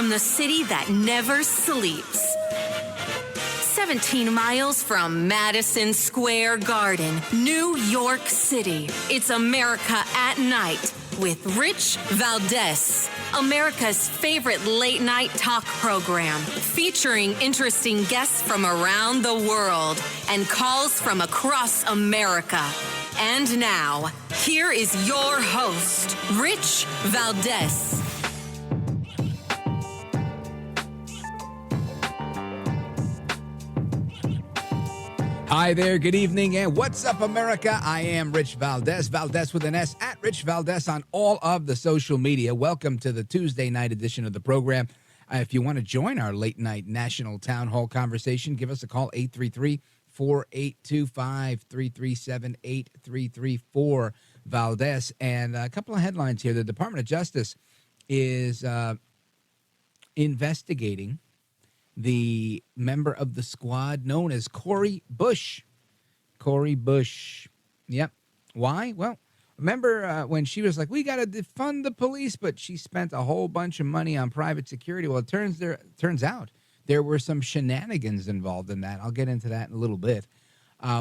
from the city that never sleeps. 17 miles from Madison Square Garden, New York City. It's America at Night with Rich Valdez. America's favorite late-night talk program, featuring interesting guests from around the world and calls from across America. And now, here is your host, Rich Valdez. Hi there, good evening, and what's up, America? I am Rich Valdez, Valdez with an S, at Rich Valdez on all of the social media. Welcome to the Tuesday night edition of the program. If you want to join our late night national town hall conversation, give us a call, 833-4825-337-8334, Valdez. And a couple of headlines here. The Department of Justice is investigating the member of the squad known as Cori Bush. Cori Bush. Yep. Why? Well, remember when she was like, we got to defund the police, but she spent a whole bunch of money on private security. Well, it turns out there were some shenanigans involved in that. I'll get into that in a little bit.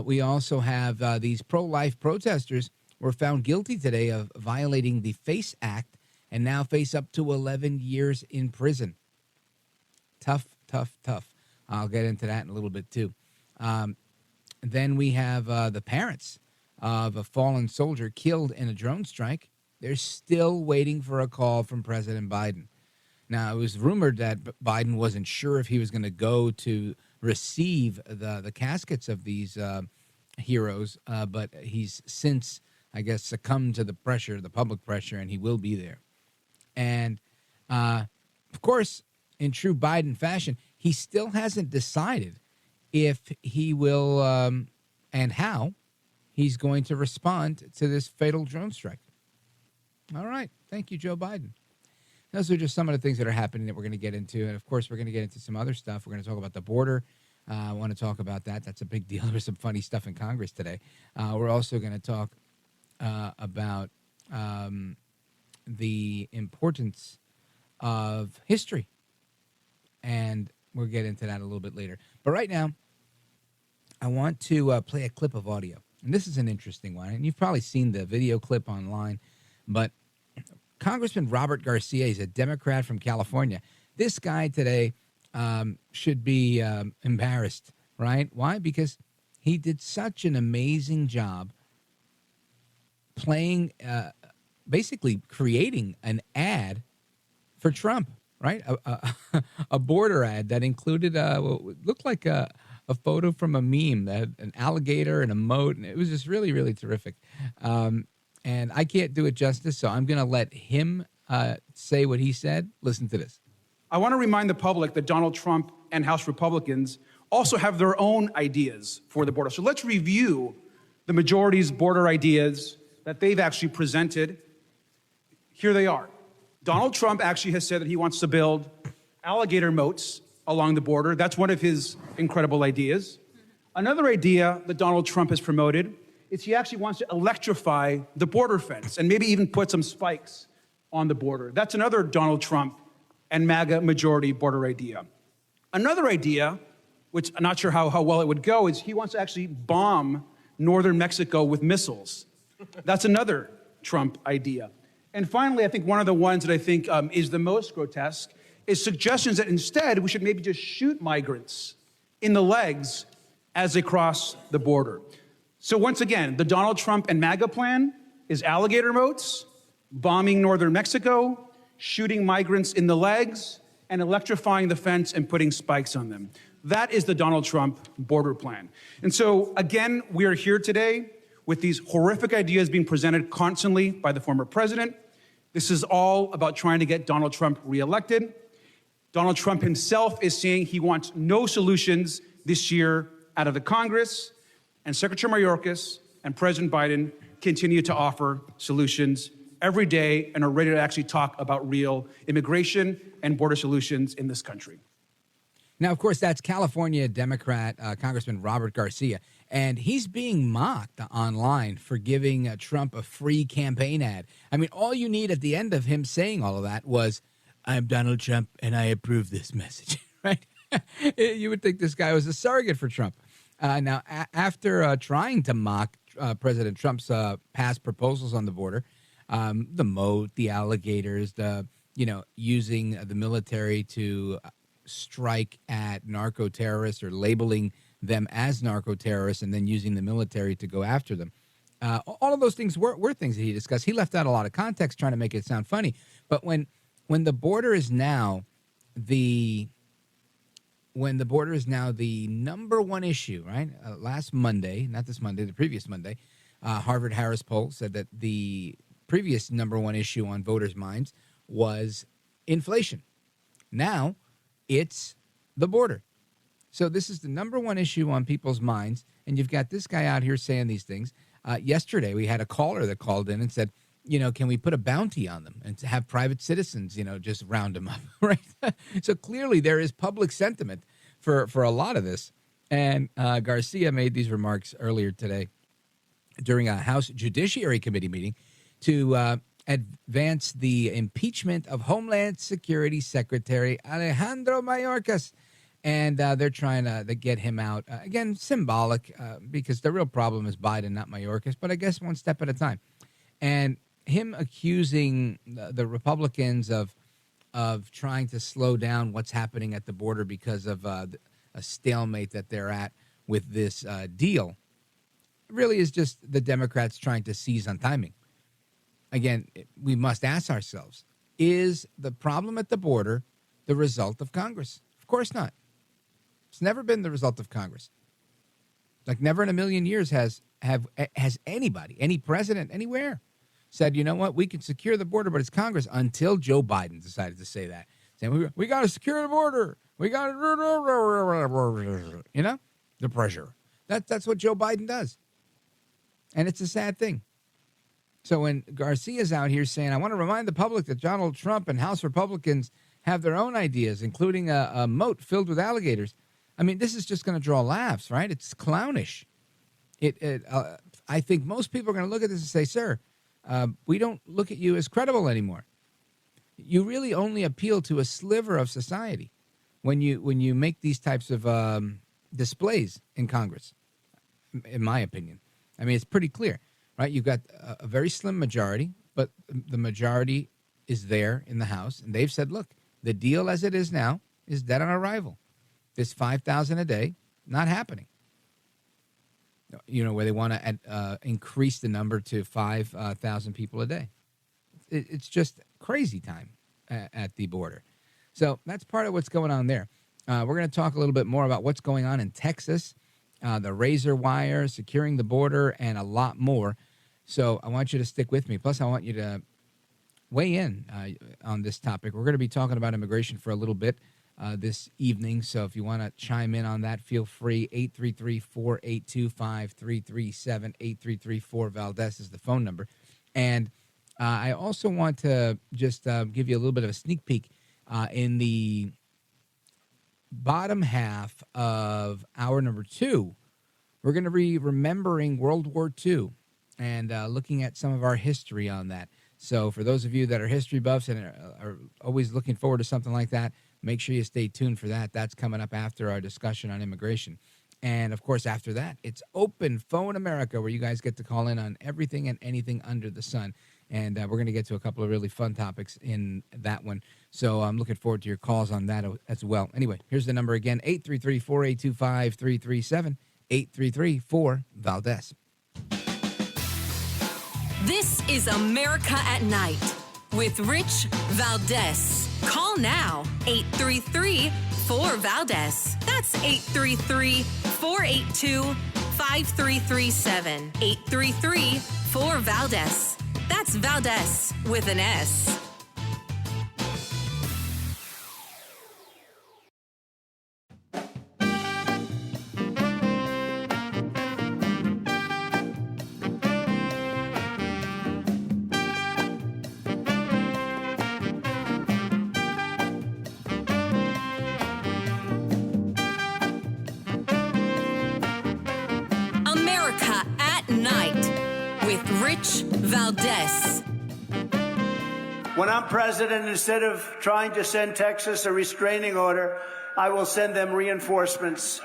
We also have these pro-life protesters were found guilty today of violating the FACE Act and now face up to 11 years in prison. Tough. I'll get into that in a little bit, too. Then we have the parents of a fallen soldier killed in a drone strike. They're still waiting for a call from President Biden. Now, it was rumored that Biden wasn't sure if he was going to go to receive the caskets of these heroes, but he's since, I guess, succumbed to the pressure, the public pressure, and he will be there. And, of course, in true Biden fashion, he still hasn't decided if he will and how he's going to respond to this fatal drone strike. All right. Thank you, Joe Biden. Those are just some of the things that are happening that we're going to get into. And, of course, we're going to get into some other stuff. We're going to talk about the border. I want to talk about that. That's a big deal. There's some funny stuff in Congress today. We're also going to talk about the importance of history. And we'll get into that a little bit later. But right now, I want to play a clip of audio. And this is an interesting one. And you've probably seen the video clip online. But Congressman Robert Garcia, he's a Democrat from California. This guy today should be embarrassed, right? Why? Because he did such an amazing job playing, basically creating an ad for Trump. Right, a border ad that included what looked like a photo from a meme that had an alligator and a moat, and it was just really, really terrific. And I can't do it justice, so I'm going to let him say what he said. Listen to this. I want to remind the public that Donald Trump and House Republicans also have their own ideas for the border. So let's review the majority's border ideas that they've actually presented. Here they are. Donald Trump actually has said that he wants to build alligator moats along the border. That's one of his incredible ideas. Another idea that Donald Trump has promoted is he actually wants to electrify the border fence and maybe even put some spikes on the border. That's another Donald Trump and MAGA majority border idea. Another idea, which I'm not sure how well it would go, is he wants to actually bomb northern Mexico with missiles. That's another Trump idea. And finally, I think one of the ones that I think is the most grotesque is suggestions that instead we should maybe just shoot migrants in the legs as they cross the border. So once again, the Donald Trump and MAGA plan is alligator moats, bombing northern Mexico, shooting migrants in the legs, and electrifying the fence and putting spikes on them. That is the Donald Trump border plan. And so again, we are here today with these horrific ideas being presented constantly by the former president. This is all about trying to get Donald Trump reelected. Donald Trump himself is saying he wants no solutions this year out of the Congress. And Secretary Mayorkas and President Biden continue to offer solutions every day and are ready to actually talk about real immigration and border solutions in this country. Now, of course, that's California Democrat Congressman Robert Garcia. And he's being mocked online for giving Trump a free campaign ad. I mean, all you need at the end of him saying all of that was I'm Donald Trump, and I approve this message, right? You would think this guy was a surrogate for Trump. Now, after trying to mock President Trump's past proposals on the border, the moat, the alligators, using the military to strike at narco terrorists or labeling them as narco terrorists and then using the military to go after them. All of those things were things that he discussed. He left out a lot of context trying to make it sound funny. But when the border is now the number one issue, right? Last Monday, not this Monday, the previous Monday, Harvard-Harris poll said that the previous number one issue on voters' minds was inflation. Now it's the border. So this is the number one issue on people's minds, and you've got this guy out here saying these things. Yesterday, we had a caller that called in and said, can we put a bounty on them and to have private citizens, just round them up, right? So clearly there is public sentiment for a lot of this. And Garcia made these remarks earlier today during a House Judiciary Committee meeting to advance the impeachment of Homeland Security Secretary Alejandro Mayorkas. And they're trying to get him out. Again, symbolic, because the real problem is Biden, not Mayorkas, but I guess one step at a time. And him accusing the Republicans of trying to slow down what's happening at the border because of a stalemate that they're at with this deal really is just the Democrats trying to seize on timing. Again, we must ask ourselves, is the problem at the border the result of Congress? Of course not. It's never been the result of Congress. Like never in a million years has anybody, any president anywhere said, you know what, we can secure the border, but it's Congress, until Joe Biden decided to say that. Saying, we got to secure the border. We got to, the pressure. That's what Joe Biden does. And it's a sad thing. So when Garcia's out here saying, I want to remind the public that Donald Trump and House Republicans have their own ideas, including a moat filled with alligators. I mean, this is just going to draw laughs, right? It's clownish. I think most people are going to look at this and say, sir, we don't look at you as credible anymore. You really only appeal to a sliver of society when you make these types of displays in Congress, in my opinion. I mean, it's pretty clear, right? You've got a very slim majority, but the majority is there in the House, and they've said, look, the deal as it is now is dead on arrival. This $5,000 a day, not happening. Where they want to increase the number to 5,000 people a day. It's just crazy time at the border. So that's part of what's going on there. We're going to talk a little bit more about what's going on in Texas, the razor wire, securing the border, and a lot more. So I want you to stick with me. Plus, I want you to weigh in on this topic. We're going to be talking about immigration for a little bit this evening. So if you want to chime in on that, feel free. 833-482-5337. 833-4-Valdez is the phone number. And I also want to just give you a little bit of a sneak peek in the bottom half of hour number 2. We're going to be remembering World War II and looking at some of our history on that. So for those of you that are history buffs and are always looking forward to something like that, make sure you stay tuned for that. That's coming up after our discussion on immigration. And, of course, after that, it's Open Phone America, where you guys get to call in on everything and anything under the sun. And we're going to get to a couple of really fun topics in that one. So I'm looking forward to your calls on that as well. Anyway, here's the number again, 833-482-5337, 833-4-Valdez. This is America at Night with Rich Valdez. Call now, 833-4-Valdez. That's 833-482-5337. 833-4-Valdez. That's Valdez with an S. America at Night with Rich Valdez. When I'm president, instead of trying to send Texas a restraining order, I will send them reinforcements.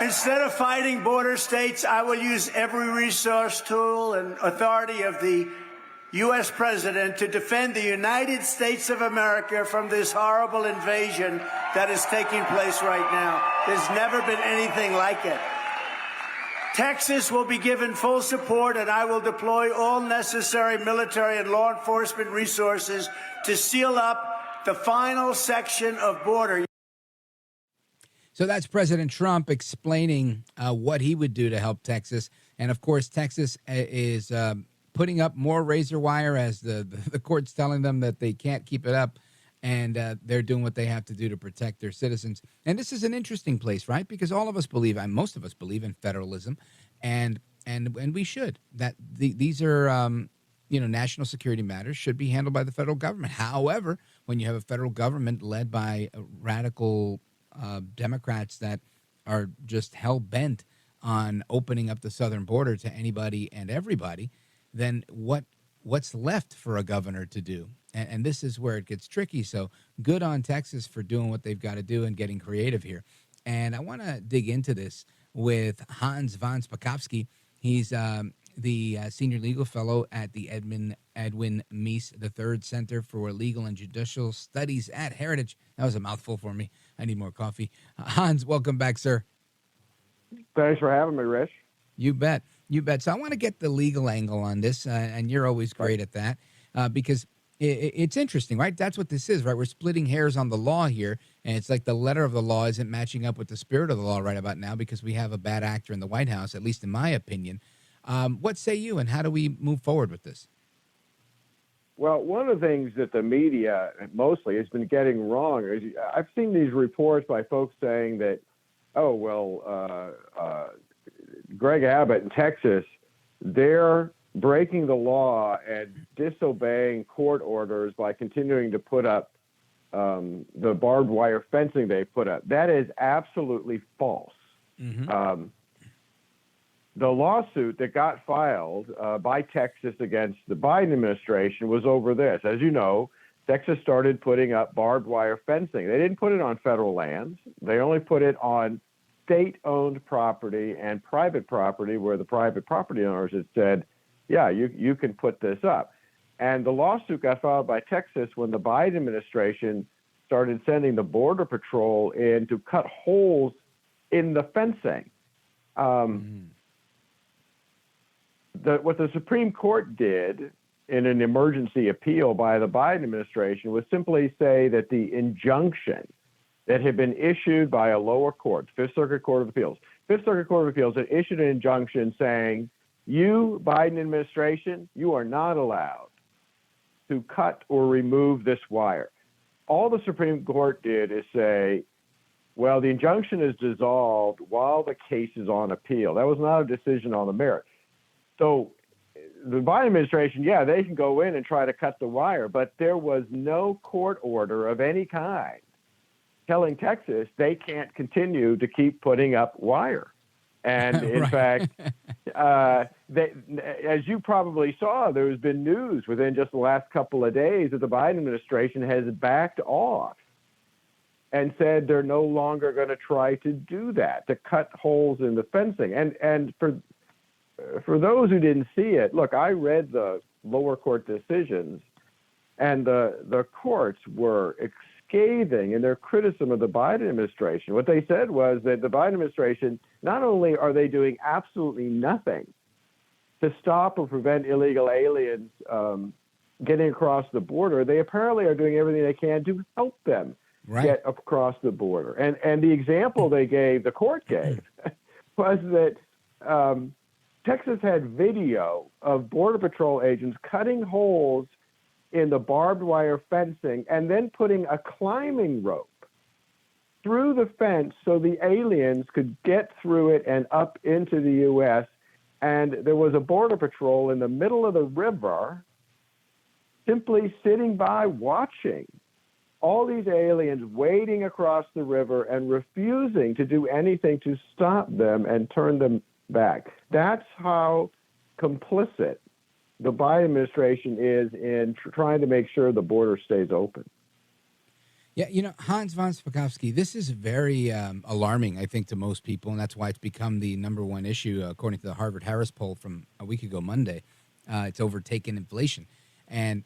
Instead of fighting border states, I will use every resource, tool, and authority of the U.S. president to defend the United States of America from this horrible invasion that is taking place right now. There's never been anything like it. Texas will be given full support, and I will deploy all necessary military and law enforcement resources to seal up the final section of border. So that's President Trump explaining what he would do to help Texas. And, of course, Texas is putting up more razor wire as the court's telling them that they can't keep it up. And they're doing what they have to do to protect their citizens. And this is an interesting place, right? Because all of us believe, and most of us believe in federalism. And we should. That these are, national security matters should be handled by the federal government. However, when you have a federal government led by radical Democrats that are just hell-bent on opening up the southern border to anybody and everybody, then what's left for a governor to do? And this is where it gets tricky. So good on Texas for doing what they've got to do and getting creative here. And I want to dig into this with Hans von Spakovsky. He's the senior legal fellow at the Edwin Meese III Center for Legal and Judicial Studies at Heritage. That was a mouthful for me. I need more coffee. Hans, welcome back, sir. Thanks for having me, Rich. You bet. You bet. So I want to get the legal angle on this, and you're always great at that, because it's interesting, right? That's what this is, right? We're splitting hairs on the law here, and it's like the letter of the law isn't matching up with the spirit of the law right about now because we have a bad actor in the White House, at least in my opinion. What say you, and how do we move forward with this? Well, one of the things that the media mostly has been getting wrong is I've seen these reports by folks saying that, Greg Abbott in Texas, they're breaking the law and disobeying court orders by continuing to put up the barbed wire fencing they put up. That is absolutely false. Mm-hmm. The lawsuit that got filed by Texas against the Biden administration was over this. As you know, Texas started putting up barbed wire fencing. They didn't put it on federal lands. They only put it on state-owned property and private property where the private property owners had said, yeah, you can put this up. And the lawsuit got filed by Texas when the Biden administration started sending the Border Patrol in to cut holes in the fencing. What the Supreme Court did in an emergency appeal by the Biden administration was simply say that the injunction that had been issued by a lower court, Fifth Circuit Court of Appeals had issued an injunction saying, you, Biden administration, you are not allowed to cut or remove this wire. All the Supreme Court did is say, well, the injunction is dissolved while the case is on appeal. That was not a decision on the merit. So the Biden administration, yeah, they can go in and try to cut the wire, but there was no court order of any kind telling Texas they can't continue to keep putting up wire. And in fact, as you probably saw, there's been news within just the last couple of days that the Biden administration has backed off and said they're no longer going to try to do that, to cut holes in the fencing. And for those who didn't see it, look, I read the lower court decisions, and the courts were scathing in their criticism of the Biden administration. What they said was that the Biden administration, not only are they doing absolutely nothing to stop or prevent illegal aliens getting across the border, they apparently are doing everything they can to help them get across the border. And the example they gave, the court gave, was that Texas had video of Border Patrol agents cutting holes in the barbed wire fencing and then putting a climbing rope through the fence so the aliens could get through it and up into the U.S. And there was a border patrol in the middle of the river simply sitting by watching all these aliens wading across the river and refusing to do anything to stop them and turn them back. That's how complicit the Biden administration is in trying to make sure the border stays open. Yeah, Hans von Spakovsky, this is very alarming, I think, to most people, and that's why it's become the number one issue, according to the Harvard-Harris poll from a week ago Monday. It's overtaken inflation. And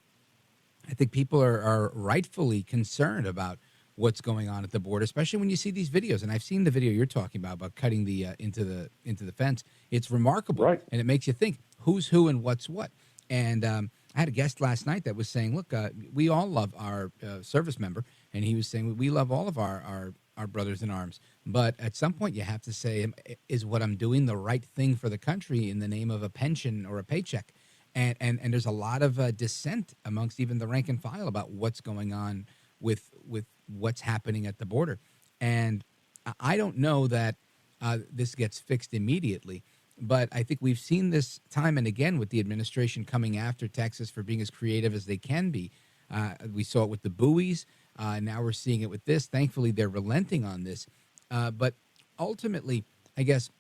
I think people are rightfully concerned about what's going on at the border, especially when you see these videos. And I've seen the video you're talking about cutting the into the fence. It's remarkable, right? And it makes you think who's who and what's what. And I had a guest last night that was saying, "Look, we all love our service member," and he was saying we love all of our brothers in arms. But at some point, you have to say, "Is what I'm doing the right thing for the country in the name of a pension or a paycheck?" And there's a lot of dissent amongst even the rank and file about what's going on with what's happening at the border. And I don't know that this gets fixed immediately, but I think we've seen this time and again with the administration coming after Texas for being as creative as they can be. We saw it with the buoys. Now we're seeing it with this. Thankfully, they're relenting on this. But ultimately, I guess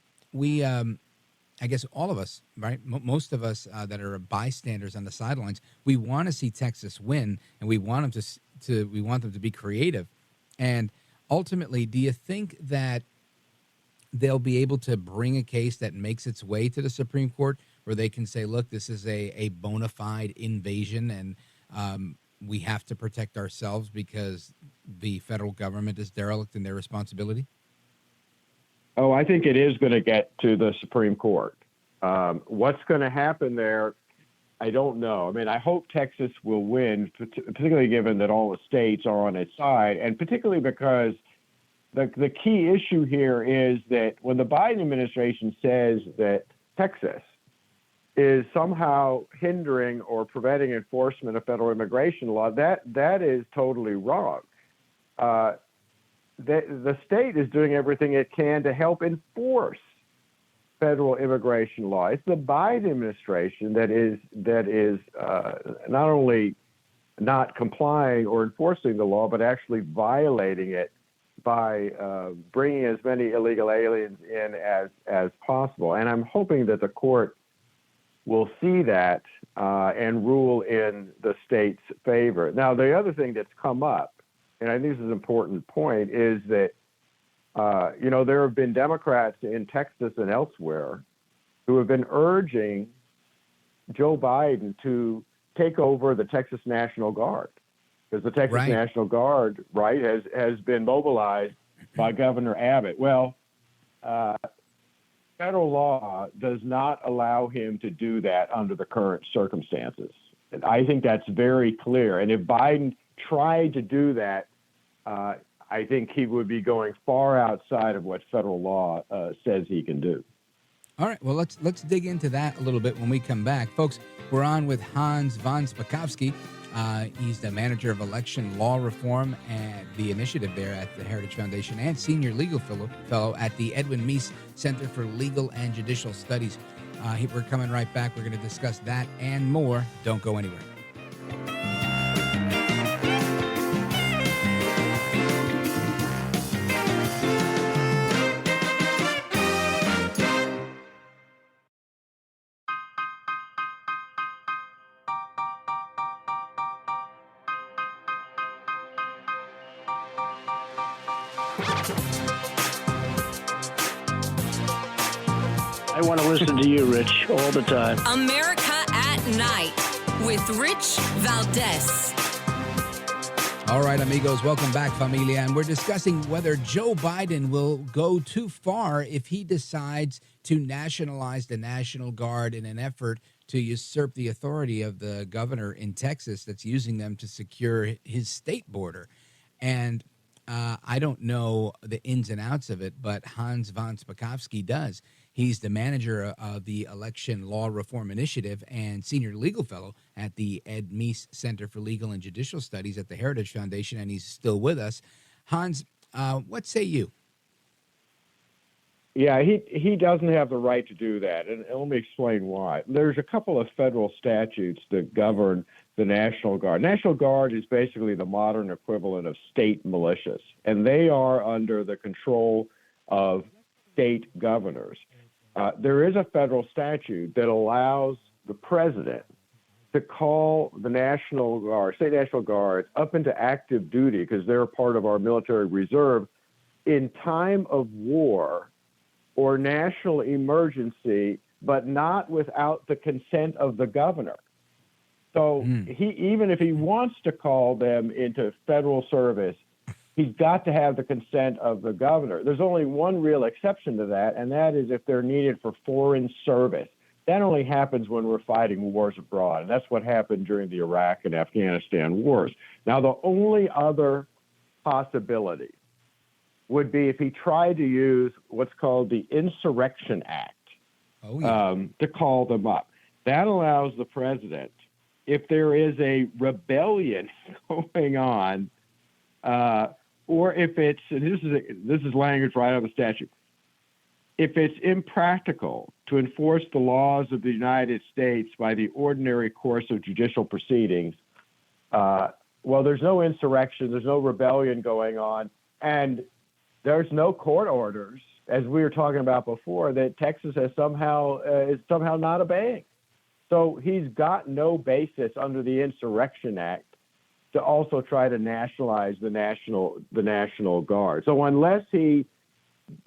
all of us, right? Most of us that are bystanders on the sidelines, we want to see Texas win, and we want them we want them to be creative. And ultimately, do you think that they'll be able to bring a case that makes its way to the Supreme Court, where they can say, "Look, this is a bona fide invasion, and we have to protect ourselves because the federal government is derelict in their responsibility"? Oh, I think it is going to get to the Supreme Court. What's going to happen there, I don't know. I mean, I hope Texas will win, particularly given that all the states are on its side, and particularly because the key issue here is that when the Biden administration says that Texas is somehow hindering or preventing enforcement of federal immigration law, that is totally wrong. The state is doing everything it can to help enforce federal immigration law. It's the Biden administration that is not only not complying or enforcing the law, but actually violating it by bringing as many illegal aliens in as possible. And I'm hoping that the court will see that and rule in the state's favor. Now, the other thing that's come up, and I think this is an important point, is that, there have been Democrats in Texas and elsewhere who have been urging Joe Biden to take over the Texas National Guard, because the Texas National Guard, has been mobilized by Governor Abbott. Well, federal law does not allow him to do that under the current circumstances. And I think that's very clear. And if Biden tried to do that, I think he would be going far outside of what federal law says he can do. All right, well, let's dig into that a little bit when we come back. Folks, we're on with Hans von Spakovsky. He's the manager of election law reform and the initiative there at the Heritage Foundation, and senior legal fellow at the Edwin Meese Center for Legal and Judicial Studies. We're coming right back. We're going to discuss that and more. Don't go anywhere. I want to listen to you, Rich, all the time. America at Night with Rich Valdez. All right, amigos, welcome back, familia. And we're discussing whether Joe Biden will go too far if he decides to nationalize the National Guard in an effort to usurp the authority of the governor in Texas that's using them to secure his state border. And I don't know the ins and outs of it, but Hans von Spakovsky does. He's the manager of the Election Law Reform Initiative and senior legal fellow at the Ed Meese Center for Legal and Judicial Studies at the Heritage Foundation, and he's still with us. Hans, what say you? Yeah, he doesn't have the right to do that, and let me explain why. There's a couple of federal statutes that govern the National Guard. National Guard is basically the modern equivalent of state militias, and they are under the control of state governors. There is a federal statute that allows the president to call the National Guard, state National Guard, up into active duty because they're part of our military reserve in time of war or national emergency, but not without the consent of the governor. So even if he wants to call them into federal service, he's got to have the consent of the governor. There's only one real exception to that, and that is if they're needed for foreign service. That only happens when we're fighting wars abroad, and that's what happened during the Iraq and Afghanistan wars. Now, the only other possibility would be if he tried to use what's called the Insurrection Act to call them up. That allows the president, if there is a rebellion going on, or if it's, and this is language right out of the statute, if it's impractical to enforce the laws of the United States by the ordinary course of judicial proceedings, well, there's no insurrection, there's no rebellion going on, and there's no court orders, as we were talking about before, that Texas has is somehow not obeying. So he's got no basis under the Insurrection Act to also try to nationalize the National Guard. So unless he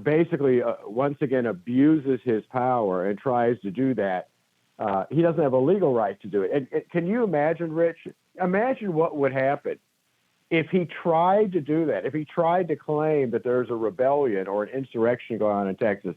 basically once again abuses his power and tries to do that, he doesn't have a legal right to do it. And can you imagine, Rich? Imagine what would happen if he tried to do that, if he tried to claim that there's a rebellion or an insurrection going on in Texas,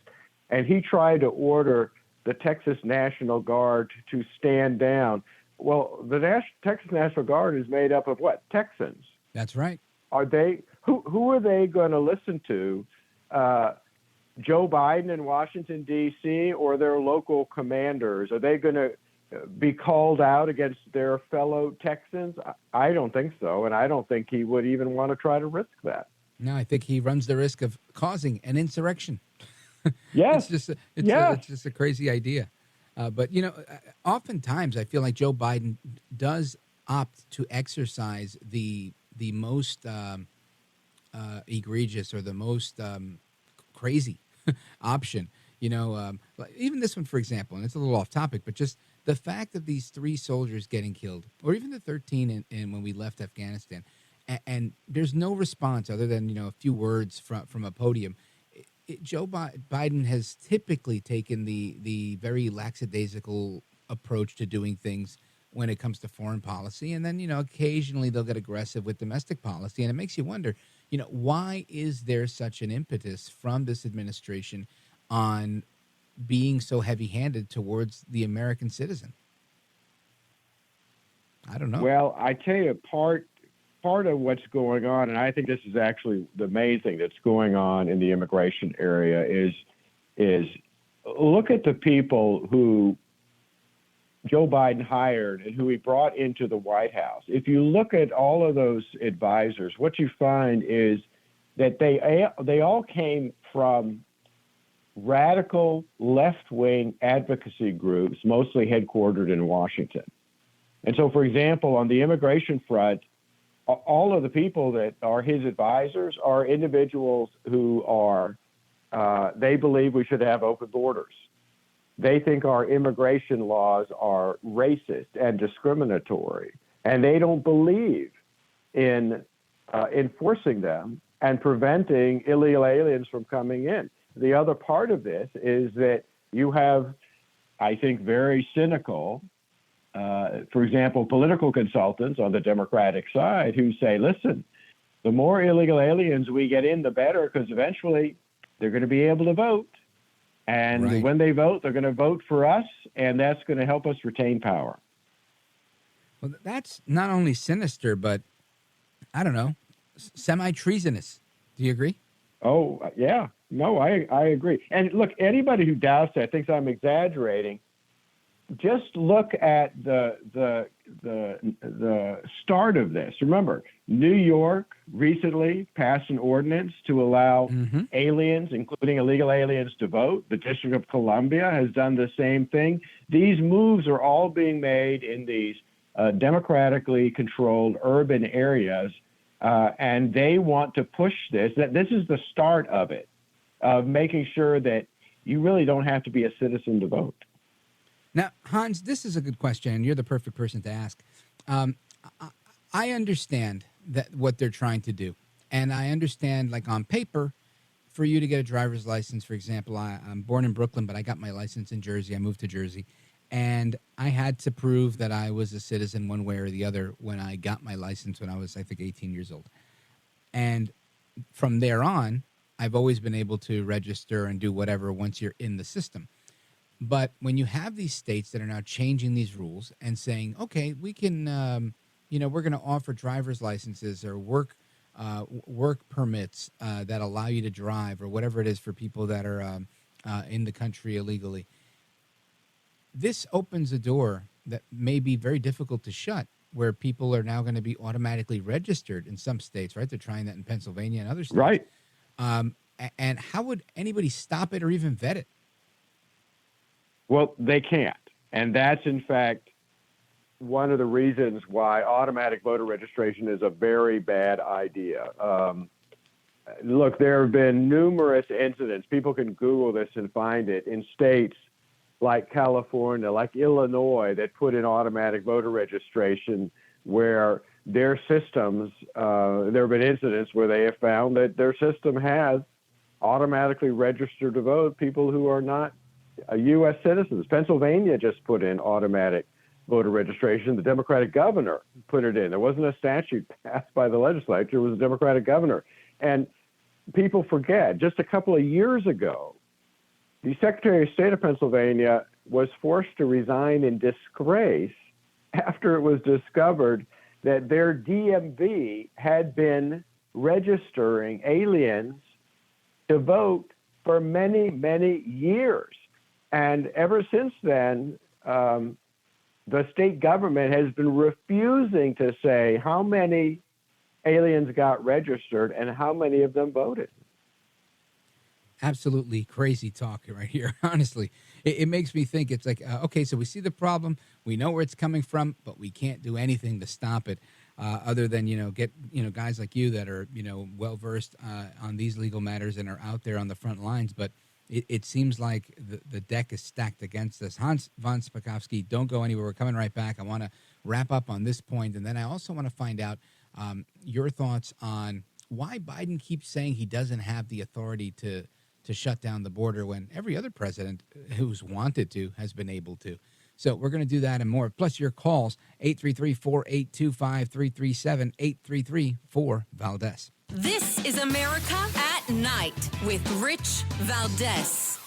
and he tried to order the Texas National Guard to stand down. Well, the Texas National Guard is made up of what? Texans. That's right. Are they? Who are they going to listen to? Joe Biden in Washington, D.C., or their local commanders? Are they going to be called out against their fellow Texans? I don't think so, and I don't think he would even want to try to risk that. No, I think he runs the risk of causing an insurrection. Yes. It's just a crazy idea. But, oftentimes I feel like Joe Biden does opt to exercise the most egregious or the most crazy option. Even this one, for example, and it's a little off topic, but just the fact of these 3 soldiers getting killed, or even the 13 in when we left Afghanistan, and there's no response other than a few words from a podium. Joe Biden has typically taken the very lackadaisical approach to doing things when it comes to foreign policy, and then occasionally they'll get aggressive with domestic policy, and it makes you wonder, why is there such an impetus from this administration on being so heavy-handed towards the American citizen? I don't know. Well, I tell you, part of what's going on, and I think this is actually the main thing that's going on in the immigration area, is look at the people who Joe Biden hired and who he brought into the White House. If you look at all of those advisors, what you find is that they all came from radical left-wing advocacy groups, mostly headquartered in Washington. And so, for example, on the immigration front, all of the people that are his advisors are individuals who are, they believe we should have open borders. They think our immigration laws are racist and discriminatory, and they don't believe in enforcing them and preventing illegal aliens from coming in. The other part of this is that you have, I think, very cynical, for example, political consultants on the Democratic side who say, listen, the more illegal aliens we get in, the better, because eventually they're going to be able to vote. And right. When they vote, they're going to vote for us, and that's going to help us retain power. Well, that's not only sinister, but, I don't know, semi-treasonous. Do you agree? Oh, yeah. No, I agree. And look, anybody who doubts that thinks I'm exaggerating. just look at the start of this. Remember, New York recently passed an ordinance to allow aliens, including illegal aliens, to vote. The District of Columbia has done the same thing. These moves are all being made in these democratically controlled urban areas, and they want to push this. This is the start of it, of making sure that you really don't have to be a citizen to vote. Now, Hans, this is a good question, and you're the perfect person to ask. I understand that what they're trying to do, and I understand, like on paper, for you to get a driver's license, for example, I'm born in Brooklyn, but I got my license in Jersey. I moved to Jersey, and I had to prove that I was a citizen one way or the other when I got my license when I was, I think, 18 years old. And from there on, I've always been able to register and do whatever once you're in the system. But when you have these states that are now changing these rules and saying, okay, we can, we're going to offer driver's licenses or work permits that allow you to drive or whatever it is for people that are in the country illegally, this opens a door that may be very difficult to shut, where people are now going to be automatically registered in some states, right? They're trying that in Pennsylvania and other states. Right. And how would anybody stop it or even vet it? Well, they can't. And that's, in fact, one of the reasons why automatic voter registration is a very bad idea. Look, there have been numerous incidents. People can Google this and find it in states like California, like Illinois, that put in automatic voter registration where their systems, there have been incidents where they have found that their system has automatically registered to vote people who are not U.S. citizens. Pennsylvania just put in automatic voter registration. The Democratic governor put it in. There wasn't a statute passed by the legislature. It was a Democratic governor. And people forget, just a couple of years ago, the Secretary of State of Pennsylvania was forced to resign in disgrace after it was discovered that their DMV had been registering aliens to vote for many, many years. And ever since then, the state government has been refusing to say how many aliens got registered and how many of them voted. Absolutely crazy talk right here. Honestly, it makes me think it's like, okay, so we see the problem, we know where it's coming from, but we can't do anything to stop it other than, get, guys like you that are, well-versed on these legal matters and are out there on the front lines. But it seems like the deck is stacked against us. Hans von Spakovsky, don't go anywhere. We're coming right back. I want to wrap up on this point, and then I also want to find out your thoughts on why Biden keeps saying he doesn't have the authority to shut down the border when every other president who's wanted to has been able to. So we're going to do that and more. Plus your calls, 833-482-5337, 833-4-VALDEZ. This is America at Night with Rich Valdez.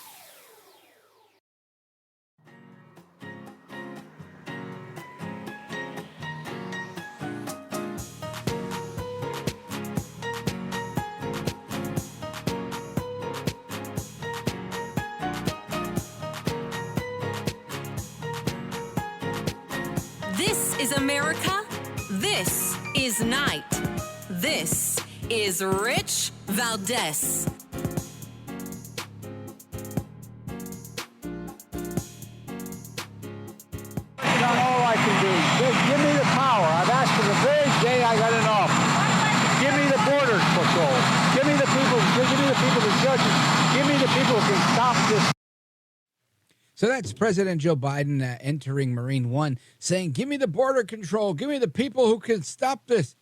This is America. This is Night. This is Rich Valdez. Not all I can do. Just give me the power. I've asked for the very day I got in office. Give me the border patrol. Give me the people. Give me the people, the judges. Give me the people who can stop this. So that's President Joe Biden entering Marine One, saying, give me the border control. Give me the people who can stop this.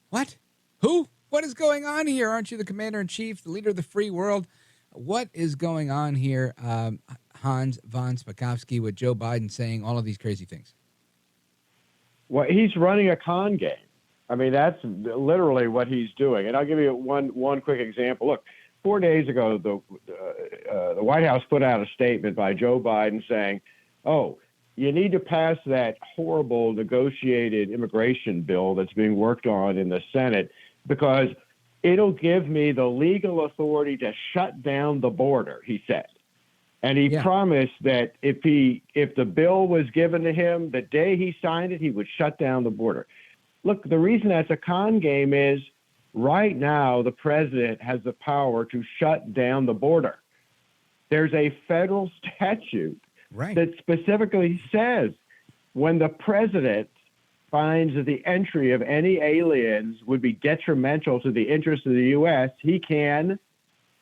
What? Who? What is going on here? Aren't you the commander-in-chief, the leader of the free world? What is going on here, Hans von Spakovsky, with Joe Biden saying all of these crazy things? Well, he's running a con game. I mean, that's literally what he's doing. And I'll give you one quick example. Look, 4 days ago, the White House put out a statement by Joe Biden saying, oh, you need to pass that horrible negotiated immigration bill that's being worked on in the Senate because it'll give me the legal authority to shut down the border, he said. And he promised that if the bill was given to him the day he signed it, he would shut down the border. Look, the reason that's a con game is right now the president has the power to shut down the border. There's a federal statute that specifically says when the president finds that the entry of any aliens would be detrimental to the interests of the U.S., he can,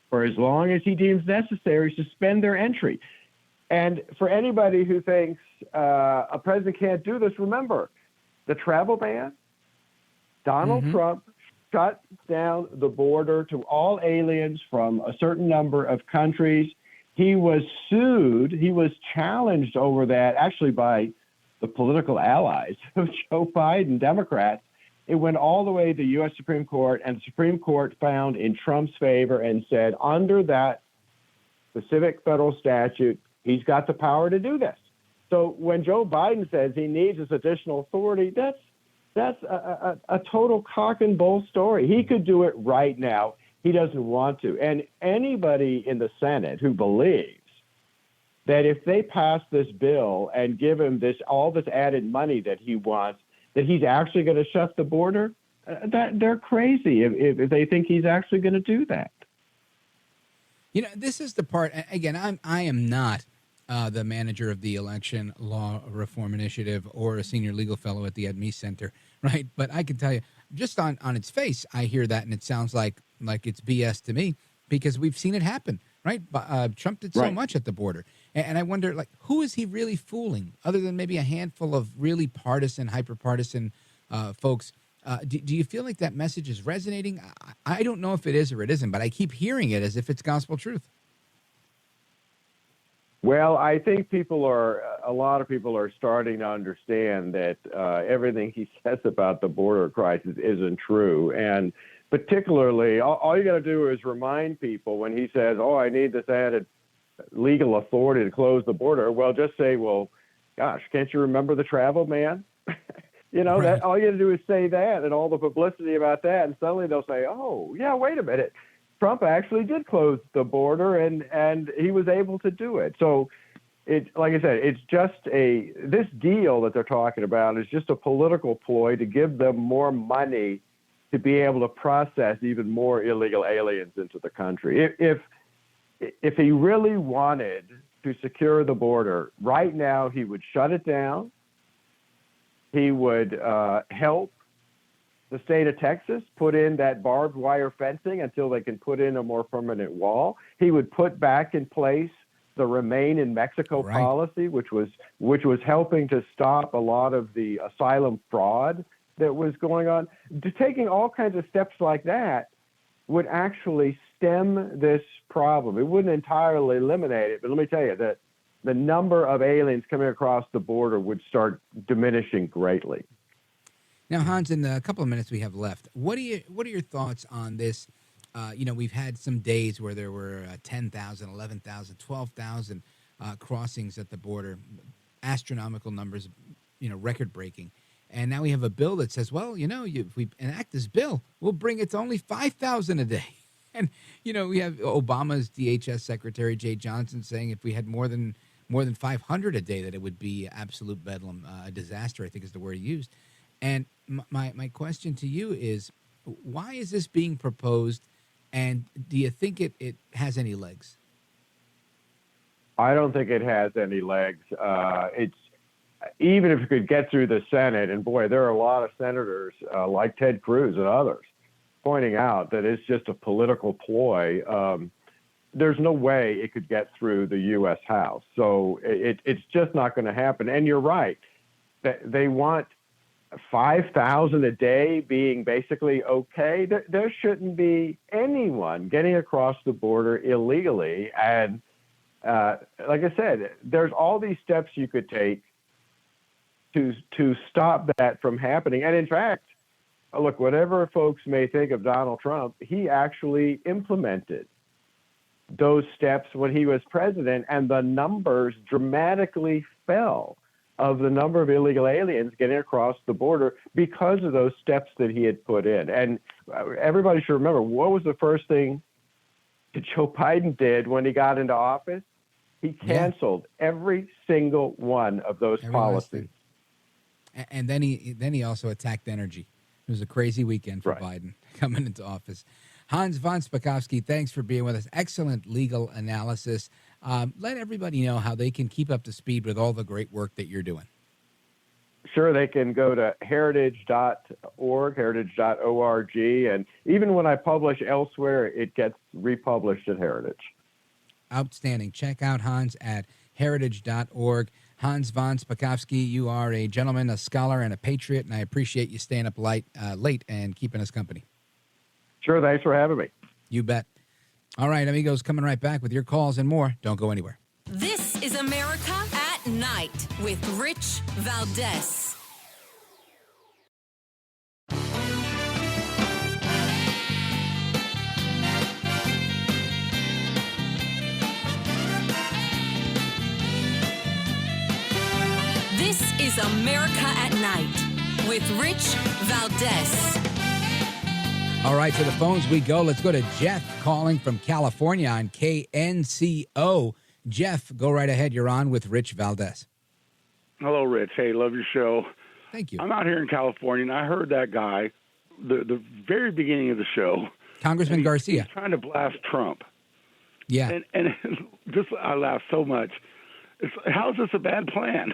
for as long as he deems necessary, suspend their entry. And for anybody who thinks a president can't do this, remember, the travel ban, Donald Trump shut down the border to all aliens from a certain number of countries. He was sued. He was challenged over that, actually by the political allies of Joe Biden, Democrats. It went all the way to the U.S. Supreme Court, and the Supreme Court found in Trump's favor and said, under that specific federal statute, he's got the power to do this. So when Joe Biden says he needs this additional authority, that's a total cock and bull story. He could do it right now. He doesn't want to. And anybody in the Senate who believes that if they pass this bill and give him all this added money that he wants, that he's actually going to shut the border, that they're crazy if they think he's actually going to do that. You know, this is the part. Again, I am not the manager of the Election Law Reform Initiative or a senior legal fellow at the Ed Meese Center, right? But I can tell you, just on its face, I hear that and it sounds like it's BS to me because we've seen it happen, right? Trump did so much at the border. And I wonder, like, who is he really fooling other than maybe a handful of really partisan, hyper-partisan folks? Do you feel like that message is resonating? I don't know if it is or it isn't, but I keep hearing it as if it's gospel truth. Well, I think a lot of people are starting to understand that everything he says about the border crisis isn't true. And particularly, all you got to do is remind people when he says, I need this added legal authority to close the border. Well, just say, well, gosh, can't you remember the travel ban? That all you got to do is say that and all the publicity about that. And suddenly they'll say, oh, yeah, wait a minute. Trump actually did close the border and he was able to do it. So like I said, it's just this deal that they're talking about is just a political ploy to give them more money to be able to process even more illegal aliens into the country. If he really wanted to secure the border, right now he would shut it down. He would help the state of Texas put in that barbed wire fencing until they can put in a more permanent wall. He would put back in place the Remain in Mexico policy, which was helping to stop a lot of the asylum fraud that was going on. Taking all kinds of steps like that would actually stem this problem. It wouldn't entirely eliminate it, but let me tell you that the number of aliens coming across the border would start diminishing greatly. Now, Hans, in the couple of minutes we have left, what are your thoughts on this? We've had some days where there were 10,000, 11,000, 12,000 crossings at the border, astronomical numbers, record-breaking. And now we have a bill that says, well, if we enact this bill, we'll bring it to only 5,000 a day. And, we have Obama's DHS Secretary, Jay Johnson, saying if we had more than 500 a day, that it would be absolute bedlam, a disaster, I think is the word he used. And my question to you is, why is this being proposed, and do you think it has any legs? I don't think it has any legs. It's even if it could get through the Senate, and boy, there are a lot of senators like Ted Cruz and others pointing out that it's just a political ploy. There's no way it could get through the U.S. House. So it's just not going to happen. And you're right. They want 5,000 a day being basically okay. There shouldn't be anyone getting across the border illegally. And like I said, there's all these steps you could take to stop that from happening. And in fact, look, whatever folks may think of Donald Trump, he actually implemented those steps when he was president, and the numbers dramatically fell of the number of illegal aliens getting across the border because of those steps that he had put in. And everybody should remember, what was the first thing that Joe Biden did when he got into office? He canceled every single one of those policies. And then he also attacked energy. It was a crazy weekend for Biden coming into office. Hans von Spakovsky, thanks for being with us. Excellent legal analysis. Let everybody know how they can keep up to speed with all the great work that you're doing. Sure, they can go to heritage.org, heritage.org, and even when I publish elsewhere, it gets republished at Heritage. Outstanding. Check out Hans at heritage.org. Hans von Spakovsky, you are a gentleman, a scholar, and a patriot, and I appreciate you staying up late and keeping us company. Sure, thanks for having me. You bet. All right, amigos, coming right back with your calls and more. Don't go anywhere. This is America at Night with Rich Valdez. This is America at Night with Rich Valdez. All right, to the phones we go. Let's go to Jeff calling from California on KNCO. Jeff, go right ahead. You're on with Rich Valdez. Hello, Rich. Hey, love your show. Thank you. I'm out here in California, and I heard that guy, the very beginning of the show. Congressman Garcia. He's trying to blast Trump. Yeah. And just, I laughed so much. How is this a bad plan?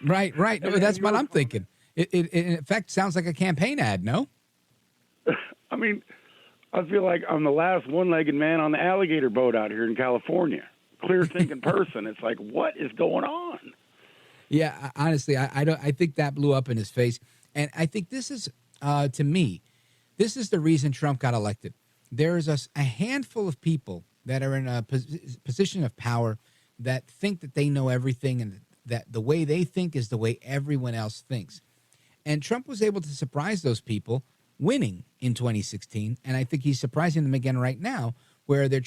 Right. No, that's what I'm thinking. It in effect sounds like a campaign ad, no? I mean, I feel like I'm the last one-legged man on the alligator boat out here in California. Clear-thinking person. It's like, what is going on? Yeah, honestly, I think that blew up in his face. And I think this is, to me, this is the reason Trump got elected. There is a handful of people that are in a position of power that think that they know everything and that the way they think is the way everyone else thinks. And Trump was able to surprise those people winning in 2016. And I think he's surprising them again right now, where they've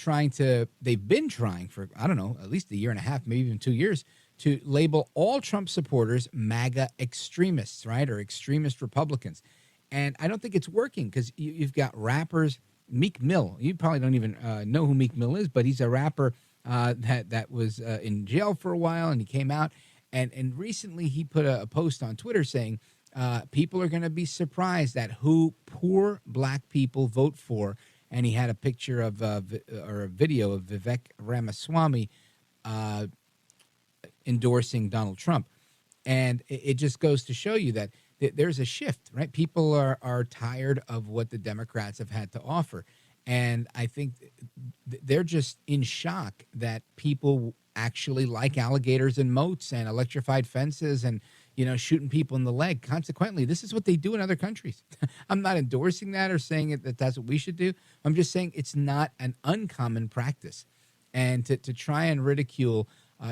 been trying for, I don't know, at least a year and a half, maybe even 2 years, to label all Trump supporters MAGA extremists, right, or extremist Republicans. And I don't think it's working because you've got rappers, Meek Mill. You probably don't even know who Meek Mill is, but he's a rapper that was in jail for a while, and he came out. And recently he put a post on Twitter saying, people are going to be surprised at who poor black people vote for. And he had a picture of or a video of Vivek Ramaswamy endorsing Donald Trump. And it just goes to show you that there's a shift, right? People are tired of what the Democrats have had to offer. And I think they're just in shock that people actually like alligators and moats and electrified fences and, shooting people in the leg. Consequently, this is what they do in other countries. I'm not endorsing that or saying that that's what we should do. I'm just saying it's not an uncommon practice. And to try and ridicule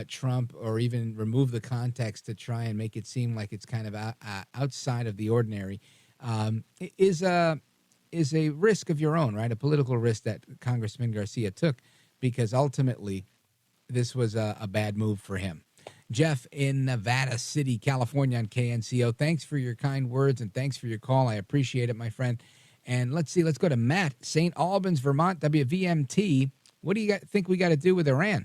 Trump or even remove the context to try and make it seem like it's kind of outside of the ordinary is a risk of your own, right? A political risk that Congressman Garcia took, because ultimately this was a bad move for him. Jeff in Nevada City, California on KNCO. Thanks for your kind words and thanks for your call. I appreciate it, my friend. And let's go to Matt, St. Albans, Vermont, WVMT. What do you think we got to do with Iran?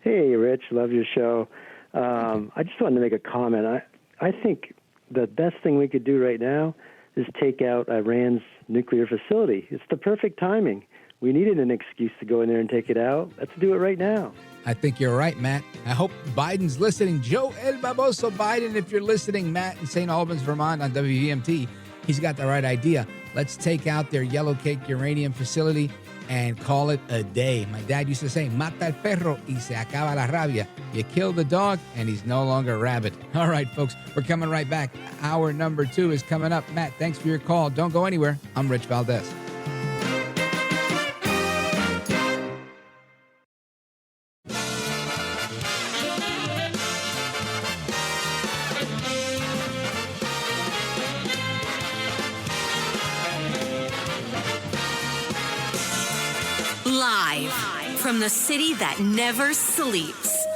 Hey, Rich, love your show. I just wanted to make a comment. I think the best thing we could do right now is take out Iran's nuclear facility. It's the perfect timing. We needed an excuse to go in there and take it out. Let's do it right now. I think you're right, Matt. I hope Biden's listening. Joe El Baboso Biden, if you're listening, Matt in St. Albans, Vermont on WVMT, he's got the right idea. Let's take out their yellow cake uranium facility and call it a day. My dad used to say, mata el perro y se acaba la rabia. You kill the dog and he's no longer rabid. All right, folks, we're coming right back. Hour number 2 is coming up. Matt, thanks for your call. Don't go anywhere. I'm Rich Valdez. Live from the city that never sleeps.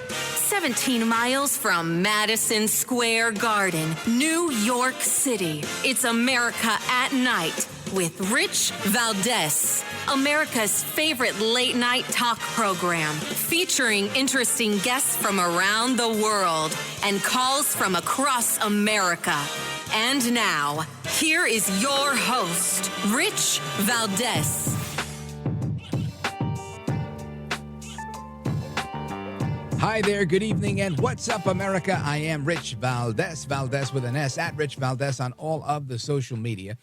17 miles from Madison Square Garden, New York City. It's America at Night with Rich Valdez, America's favorite late-night talk program, featuring interesting guests from around the world and calls from across America. And now, here is your host, Rich Valdez. Hi there, good evening, and what's up, America? I am Rich Valdez, Valdez with an S, at Rich Valdez on all of the social media.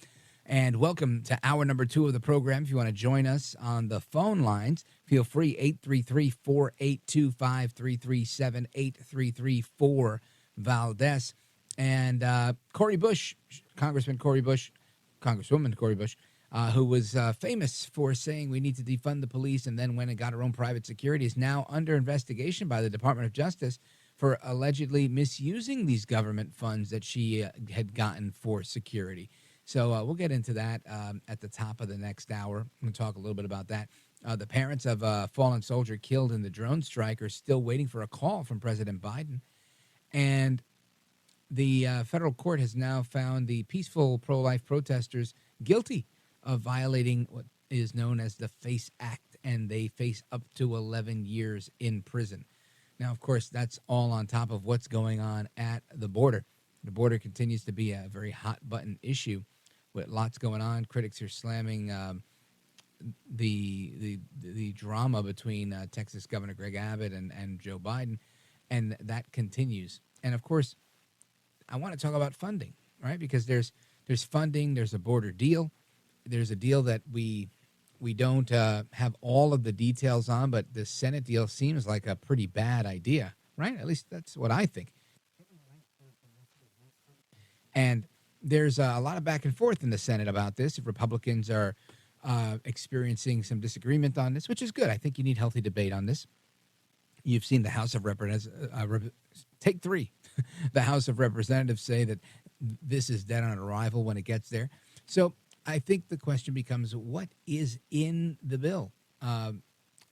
And welcome to hour number 2 of the program. If you want to join us on the phone lines, feel free, 833-482-5337-833-4-Valdez. And Cori Bush, Congresswoman Cori Bush, who was famous for saying we need to defund the police and then went and got her own private security, is now under investigation by the Department of Justice for allegedly misusing these government funds that she had gotten for security. So we'll get into that at the top of the next hour. We'll talk a little bit about that. The parents of a fallen soldier killed in the drone strike are still waiting for a call from President Biden. And the federal court has now found the peaceful pro-life protesters guilty of violating what is known as the FACE Act, and they face up to 11 years in prison. Now, of course, that's all on top of what's going on at the border. The border continues to be a very hot-button issue with lots going on. Critics are slamming the drama between Texas Governor Greg Abbott and Joe Biden, and that continues. And, of course, I want to talk about funding, right? Because there's funding, there's a border deal, there's a deal that we don't have all of the details on, but the Senate deal seems like a pretty bad idea, right? At least that's what I think. And there's a lot of back and forth in the Senate about this. Republicans are experiencing some disagreement on this, which is good. I think you need healthy debate on this. You've seen the House of Representatives, take 3. The House of Representatives say that this is dead on arrival when it gets there. So I think the question becomes, what is in the bill?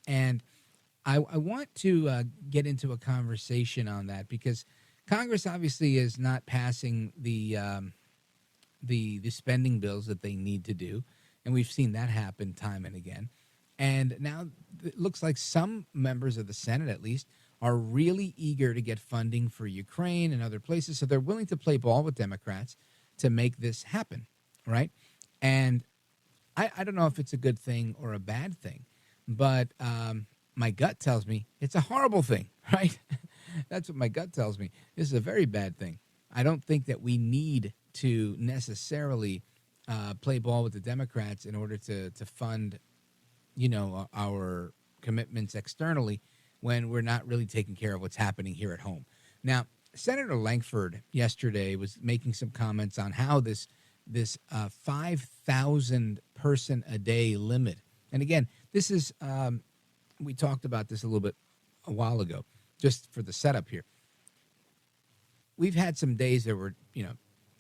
And I want to get into a conversation on that, because Congress obviously is not passing the spending bills that they need to do, and we've seen that happen time and again. And now it looks like some members of the Senate, at least, are really eager to get funding for Ukraine and other places, so they're willing to play ball with Democrats to make this happen, right? And I don't know if it's a good thing or a bad thing, but my gut tells me it's a horrible thing, right? That's what my gut tells me. This is a very bad thing. I don't think that we need to necessarily play ball with the Democrats in order to fund, our commitments externally when we're not really taking care of what's happening here at home. Now, Senator Lankford yesterday was making some comments on how this 5,000 person a day limit. And again, this is, we talked about this a little bit a while ago, just for the setup here. We've had some days that were,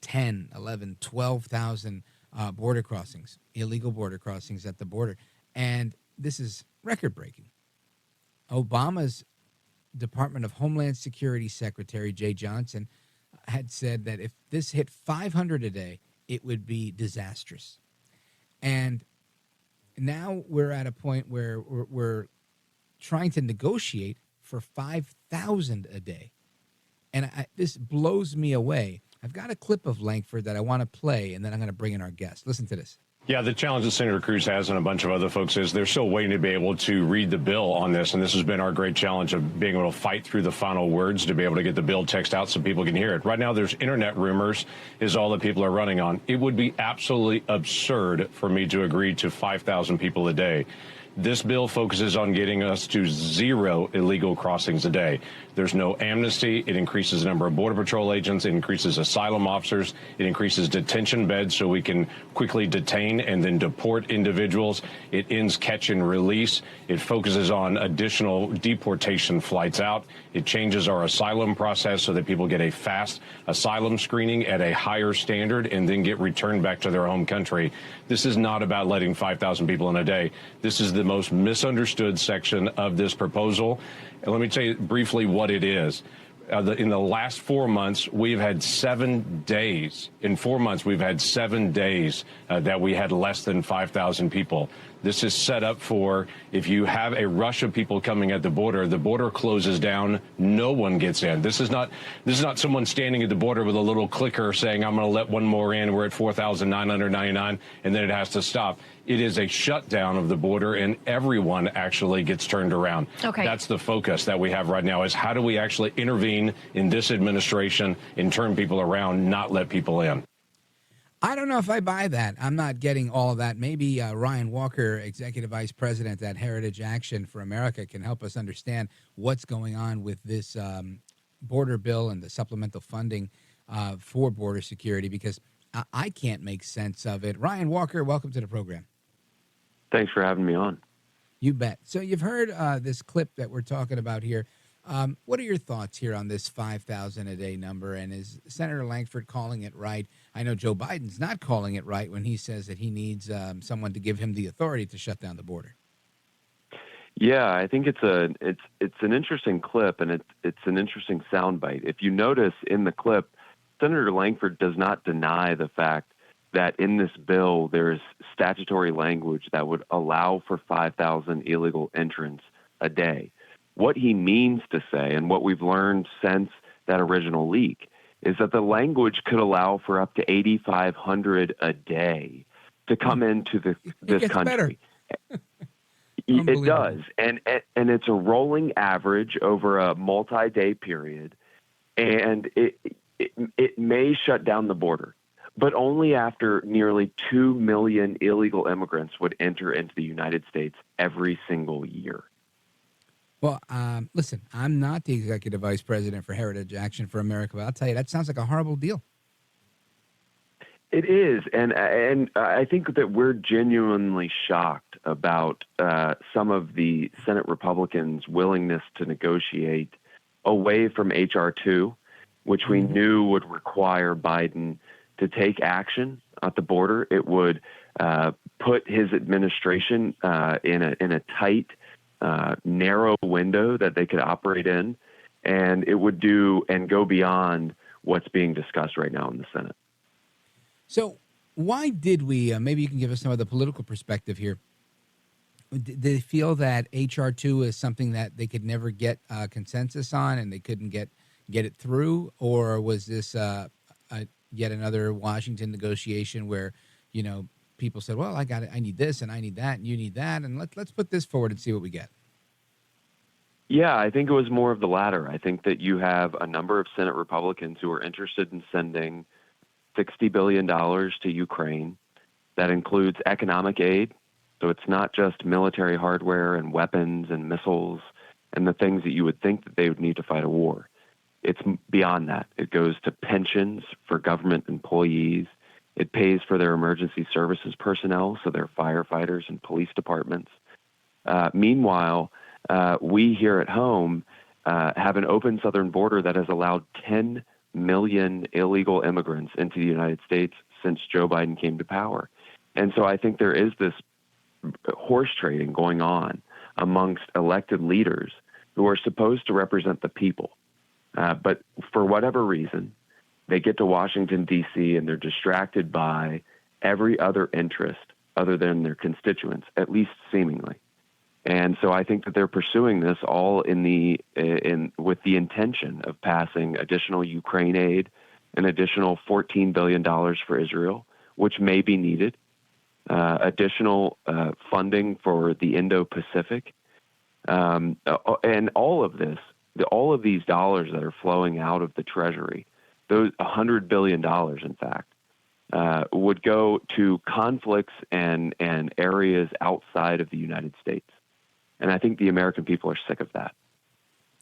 10, 11, 12,000 border crossings, illegal border crossings at the border. And this is record breaking. Obama's Department of Homeland Security Secretary, Jay Johnson, had said that if this hit 500 a day, it would be disastrous. And now we're at a point where we're trying to negotiate for 5,000 a day. And this blows me away. I've got a clip of Lankford that I want to play, and then I'm going to bring in our guest. Listen to this. Yeah, the challenge that Senator Cruz has and a bunch of other folks is they're still waiting to be able to read the bill on this. And this has been our great challenge of being able to fight through the final words to be able to get the bill text out so people can hear it. Right now, there's internet rumors is all that people are running on. It would be absolutely absurd for me to agree to 5,000 people a day. This bill focuses on getting us to 0 illegal crossings a day. There's no amnesty. It increases the number of Border Patrol agents. It increases asylum officers. It increases detention beds so we can quickly detain and then deport individuals. It ends catch and release. It focuses on additional deportation flights out. It changes our asylum process so that people get a fast asylum screening at a higher standard and then get returned back to their home country. This is not about letting 5,000 people in a day. This is the most misunderstood section of this proposal. And let me tell you briefly what it is. in the last 4 months, we've had 7 days. In 4 months, we've had 7 days that we had less than 5,000 people. This is set up for if you have a rush of people coming at the border closes down, no one gets in. This is not someone standing at the border with a little clicker saying, I'm going to let one more in. We're at 4,999, and then it has to stop. It is a shutdown of the border, and everyone actually gets turned around. Okay. That's the focus that we have right now, is how do we actually intervene in this administration and turn people around, not let people in. I don't know if I buy that. I'm not getting all of that. Maybe Ryan Walker, Executive Vice President at Heritage Action for America, can help us understand what's going on with this border bill and the supplemental funding for border security, because I can't make sense of it. Ryan Walker, welcome to the program. Thanks for having me on. You bet. So you've heard this clip that we're talking about here. What are your thoughts here on this 5,000 a day number? And is Senator Lankford calling it right? I know Joe Biden's not calling it right when he says that he needs someone to give him the authority to shut down the border. Yeah, I think it's an interesting clip, and it's an interesting soundbite. If you notice in the clip, Senator Lankford does not deny the fact that in this bill there's statutory language that would allow for 5,000 illegal entrants a day. What he means to say, and what we've learned since that original leak, is that the language could allow for up to 8,500 a day to come into this country. It does, and it's a rolling average over a multi-day period, and it may shut down the border, but only after nearly 2 million illegal immigrants would enter into the United States every single year. Well, listen, I'm not the Executive Vice President for Heritage Action for America, but I'll tell you, that sounds like a horrible deal. It is, and I think that we're genuinely shocked about some of the Senate Republicans' willingness to negotiate away from H.R. 2, which we knew would require Biden to take action at the border. It would put his administration in a tight, narrow window that they could operate in, and it would do and go beyond what's being discussed right now in the Senate. So why did we, maybe you can give us some of the political perspective here. Did they feel that H.R. 2 is something that they could never get consensus on and they couldn't get it through? Or was this yet another Washington negotiation where, you know, people said, well, I need this and I need that and you need that, and let's put this forward and see what we get? Yeah, I think it was more of the latter. I think that you have a number of Senate Republicans who are interested in sending $60 billion to Ukraine. That includes economic aid. So it's not just military hardware and weapons and missiles and the things that you would think that they would need to fight a war. It's beyond that. It goes to pensions for government employees. It pays for their emergency services personnel, so their firefighters and police departments. Meanwhile, we here at home have an open southern border that has allowed 10 million illegal immigrants into the United States since Joe Biden came to power. And so I think there is this horse trading going on amongst elected leaders who are supposed to represent the people. But for whatever reason, they get to Washington, D.C., and they're distracted by every other interest other than their constituents, at least seemingly. And so I think that they're pursuing this all with the intention of passing additional Ukraine aid, an additional $14 billion for Israel, which may be needed, additional funding for the Indo-Pacific, and all of these dollars that are flowing out of the Treasury, those $100 billion, in fact, would go to conflicts and areas outside of the United States. And I think the American people are sick of that.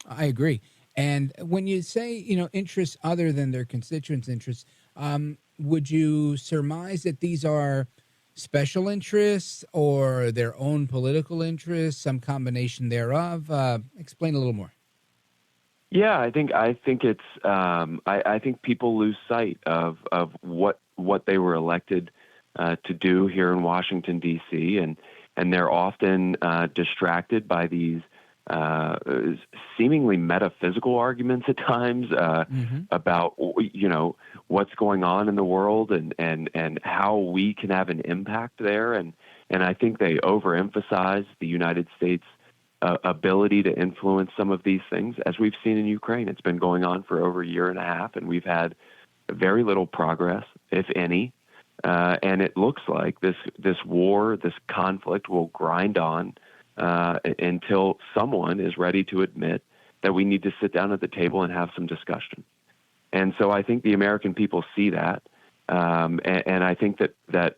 I agree. And when you say, interests other than their constituents' interests, would you surmise that these are special interests or their own political interests, some combination thereof? Explain a little more. Yeah, I think it's I think people lose sight of what they were elected to do here in Washington, D.C., and they're often distracted by these seemingly metaphysical arguments at times about, what's going on in the world and how we can have an impact there. And I think they overemphasize the United States' ability to influence some of these things, as we've seen in Ukraine. It's been going on for over a year and a half, and we've had very little progress, if any. And it looks like this war, this conflict will grind on until someone is ready to admit that we need to sit down at the table and have some discussion. And so I think the American people see that. And I think that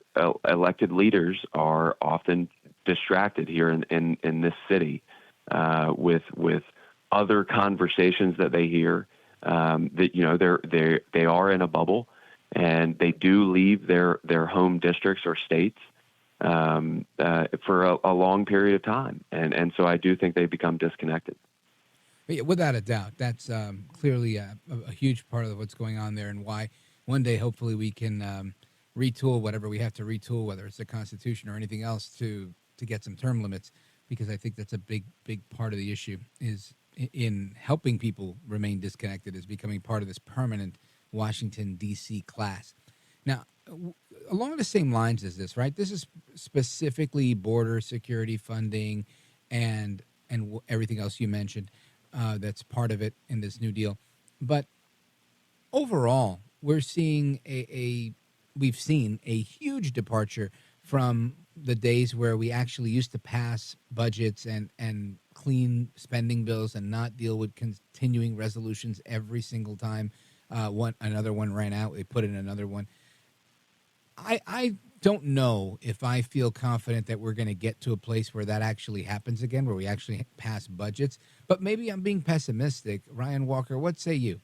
elected leaders are often distracted here in this city with other conversations that they hear. That they are in a bubble, and they do leave their home districts or states for a long period of time, and so I do think they become disconnected. Yeah, without a doubt, that's clearly a huge part of what's going on there, and why one day hopefully we can retool whatever we have to retool, whether it's the Constitution or anything else, to get some term limits, because I think that's a big part of the issue is in helping people remain disconnected, is becoming part of this permanent Washington, D.C. class. Now, along the same lines as this, right? This is specifically border security funding and everything else you mentioned that's part of it in this New Deal. But overall, we're seeing we've seen a huge departure from the days where we actually used to pass budgets and clean spending bills and not deal with continuing resolutions every single time another one ran out. They put in another one. I don't know if I feel confident that we're going to get to a place where that actually happens again, where we actually pass budgets. But maybe I'm being pessimistic. Ryan Walker, what say you?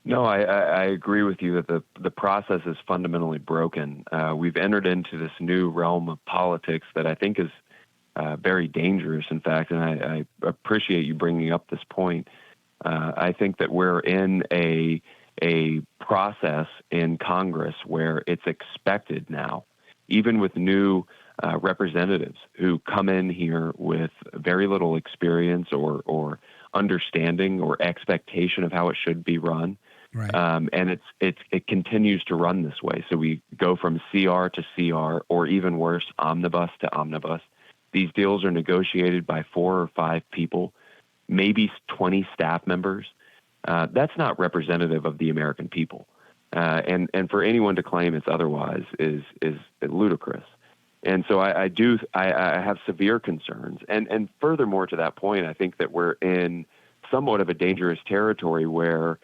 No, I agree with you that the process is fundamentally broken. We've entered into this new realm of politics that I think is very dangerous, in fact, and I appreciate you bringing up this point. I think that we're in a process in Congress where it's expected now, even with new representatives who come in here with very little experience or understanding or expectation of how it should be run. Right. And it continues to run this way. So we go from CR to CR, or even worse, omnibus to omnibus. These deals are negotiated by 4 or 5 people, maybe 20 staff members. That's not representative of the American people. And for anyone to claim it's otherwise is ludicrous. And so I have severe concerns. And furthermore to that point, I think that we're in somewhat of a dangerous territory where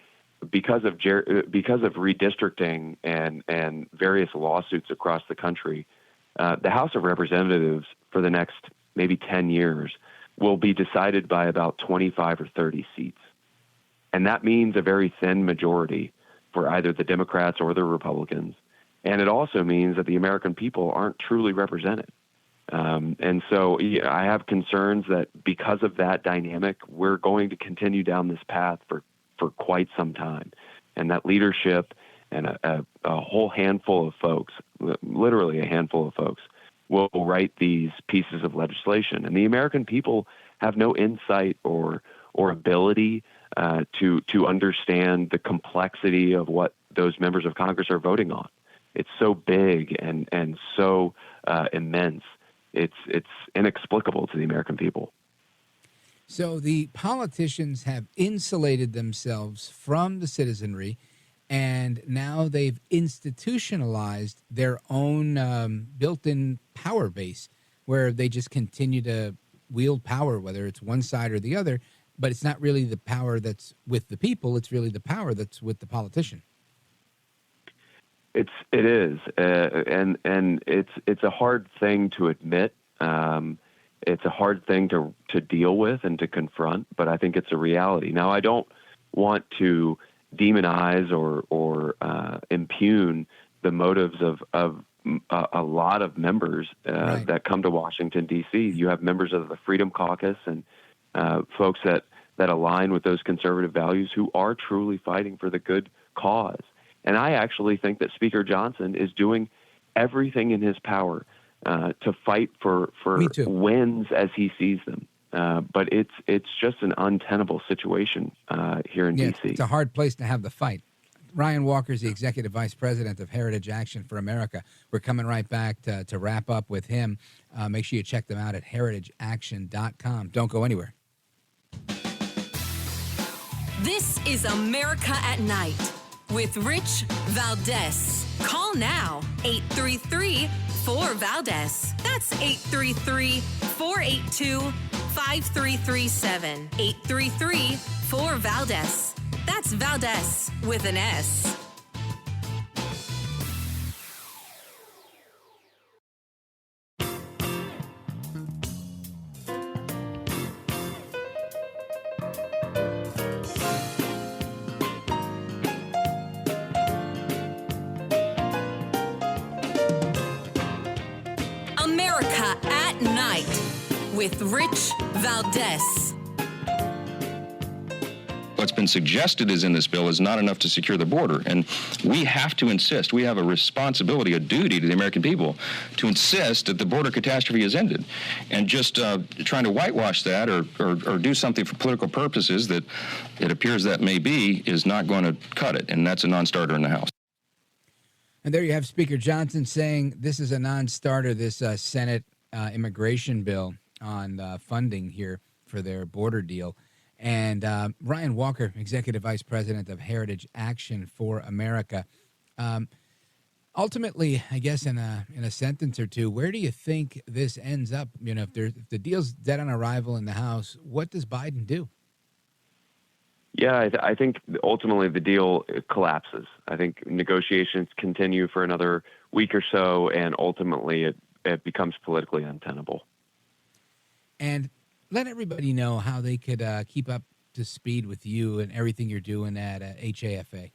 because of redistricting and various lawsuits across the country, the House of Representatives for the next maybe 10 years will be decided by about 25 or 30 seats. And that means a very thin majority for either the Democrats or the Republicans. And it also means that the American people aren't truly represented. And so I have concerns that because of that dynamic, we're going to continue down this path for quite some time. And that leadership and a whole handful of folks, literally a handful of folks, will write these pieces of legislation. And the American people have no insight or ability to understand the complexity of what those members of Congress are voting on. It's so big and so immense. It's inexplicable to the American people. So the politicians have insulated themselves from the citizenry, and now they've institutionalized their own built-in power base, where they just continue to wield power, whether it's one side or the other. But it's not really the power that's with the people; it's really the power that's with the politician. It is, and it's a hard thing to admit. It's a hard thing to deal with and to confront, but I think it's a reality. Now, I don't want to demonize or impugn the motives of a lot of members Right. that come to Washington, D.C. You have members of the Freedom Caucus and folks that align with those conservative values who are truly fighting for the good cause. And I actually think that Speaker Johnson is doing everything in his power to fight for wins as he sees them. But it's just an untenable situation here in D.C. It's a hard place to have the fight. Ryan Walker is the Executive Vice President of Heritage Action for America. We're coming right back to wrap up with him. Make sure you check them out at heritageaction.com. Don't go anywhere. This is America at Night with Rich Valdez. Call now, 833-4-VALDEZ. That's 833-482-5337. 833-4-VALDEZ. That's Valdez with an S. America at Night with Rich Valdez. What's been suggested is in this bill is not enough to secure the border. And we have to insist. We have a responsibility, a duty to the American people to insist that the border catastrophe is ended. And just trying to whitewash that or do something for political purposes that it appears that may be is not going to cut it. And that's a non-starter in the House. And there you have Speaker Johnson saying this is a non-starter, this Senate immigration bill on funding here for their border deal. And Ryan Walker, Executive Vice President of Heritage Action for America. Ultimately, I guess in a sentence or two, where do you think this ends up? You know, if the deal's dead on arrival in the House, what does Biden do? Yeah, I think ultimately the deal collapses. I think negotiations continue for another week or so, and ultimately it becomes politically untenable. And let everybody know how they could keep up to speed with you and everything you're doing at HAFA.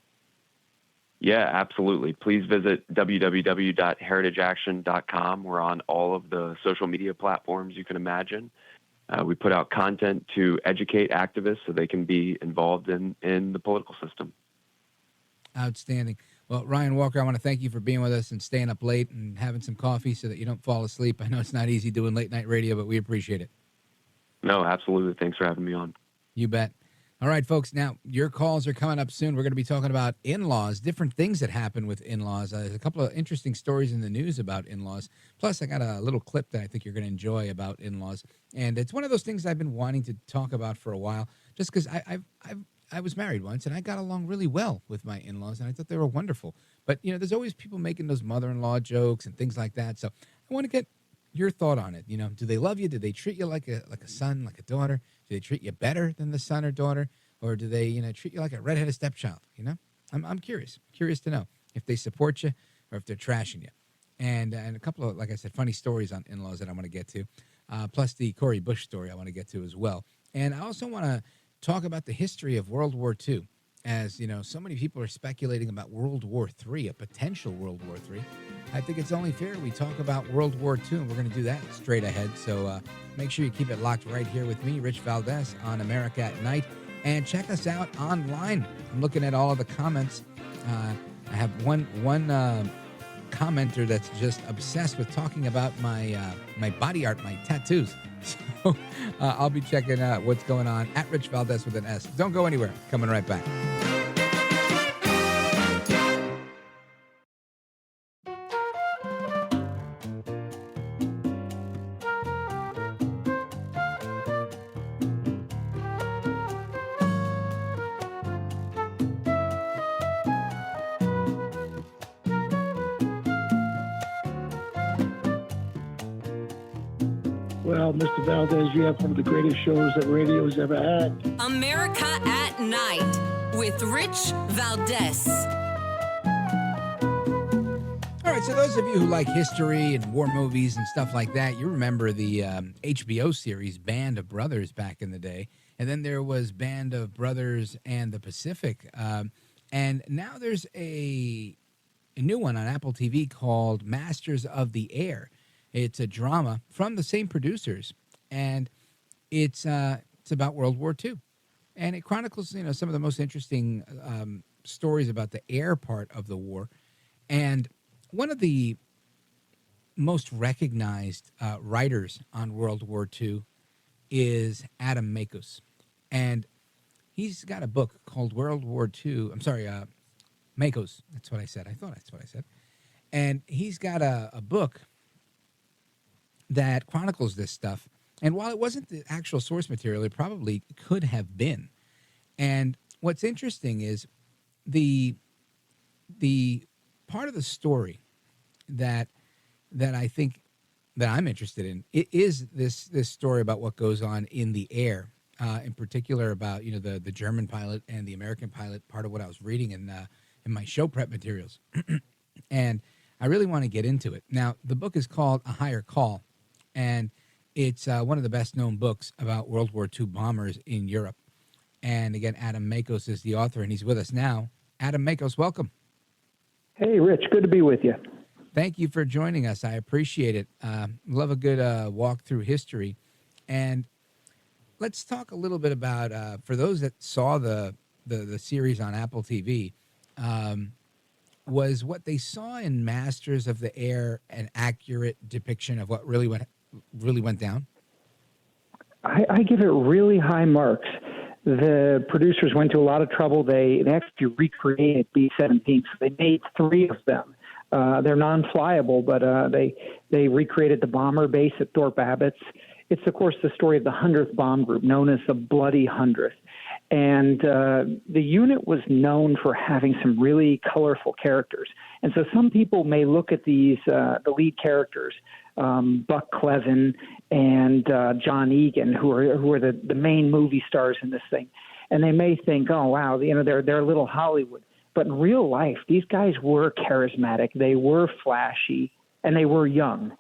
Yeah, absolutely. Please visit www.heritageaction.com. We're on all of the social media platforms you can imagine. We put out content to educate activists so they can be involved in the political system. Outstanding. Well, Ryan Walker, I want to thank you for being with us and staying up late and having some coffee so that you don't fall asleep. I know it's not easy doing late night radio, but we appreciate it. No, absolutely. Thanks for having me on. You bet. All right, folks. Now, your calls are coming up soon. We're going to be talking about in-laws, different things that happen with in-laws. There's a couple of interesting stories in the news about in-laws. Plus, I got a little clip that I think you're going to enjoy about in-laws. And it's one of those things I've been wanting to talk about for a while, just because I was married once, and I got along really well with my in-laws, and I thought they were wonderful. But, you know, there's always people making those mother-in-law jokes and things like that. So I want to get your thought on it. You know, do they love you? Do they treat you like a son, like a daughter? Do they treat you better than the son or daughter? Or do they, you know, treat you like a redheaded stepchild? You know, I'm curious to know if they support you or if they're trashing you. And a couple of, like I said, funny stories on in-laws that I want to get to, plus the Cori Bush story I want to get to as well. And I also want to talk about the history of World War II. As, you know, so many people are speculating about World War III, a potential World War III. I think it's only fair we talk about World War II, and we're going to do that straight ahead. So make sure you keep it locked right here with me, Rich Valdez, on America at Night. And check us out online. I'm looking at all of the comments. I have one commenter that's just obsessed with talking about my body art, my tattoos. So I'll be checking out what's going on at Rich Valdez with an S. Don't go anywhere. Coming right back. Well, Mr. Valdez, you have one of the greatest shows that radio's ever had. America at Night with Rich Valdez. All right, so those of you who like history and war movies and stuff like that, you remember the HBO series Band of Brothers back in the day. And then there was Band of Brothers and the Pacific. And now there's a new one on Apple TV called Masters of the Air. It's a drama from the same producers, and it's about World War II, and it chronicles, you know, some of the most interesting stories about the air part of the war. And one of the most recognized writers on World War II is Adam Makos, and he's got a book called World War II. I'm sorry, Makos. That's what I said. I thought that's what I said. And he's got a book that chronicles this stuff. And while it wasn't the actual source material, it probably could have been. And what's interesting is the part of the story that I think that I'm interested in, it is this story about what goes on in the air, in particular about the German pilot and the American pilot. Part of what I was reading in my show prep materials, and I really want to get into it. Now, the book is called A Higher Call, and it's one of the best known books about World War II bombers in Europe. And again, Adam Makos is the author, and he's with us now. Adam Makos, welcome. Hey, Rich, good to be with you. Thank you for joining us. I appreciate it. Love a good walk through history. And let's talk a little bit about, for those that saw the series on Apple TV, was what they saw in Masters of the Air an accurate depiction of what really went down? I give it really high marks. The producers went to a lot of trouble. They actually recreated B-17. So they made 3 of them. They're non-flyable, but they recreated the bomber base at Thorpe Abbotts. It's, of course, the story of the 100th Bomb Group, known as the Bloody 100th. And the unit was known for having some really colorful characters. And so some people may look at these, the lead characters, Buck Clevin and John Egan, who are the main movie stars in this thing, and they may think, oh wow, they're a little Hollywood. But in real life, these guys were charismatic, they were flashy, and they were young.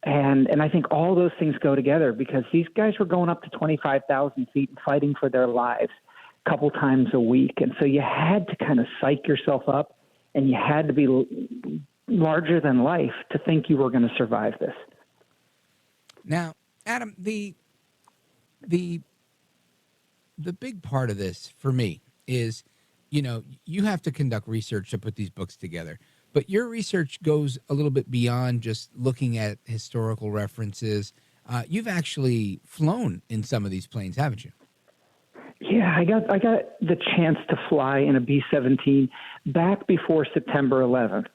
And I think all those things go together because these guys were going up to 25,000 feet and fighting for their lives a couple times a week. And so you had to kind of psych yourself up, and you had to be larger than life to think you were going to survive this. Now, Adam, the big part of this for me is, you have to conduct research to put these books together. But your research goes a little bit beyond just looking at historical references. You've actually flown in some of these planes, haven't you? Yeah, I got the chance to fly in a B-17 back before September 11th.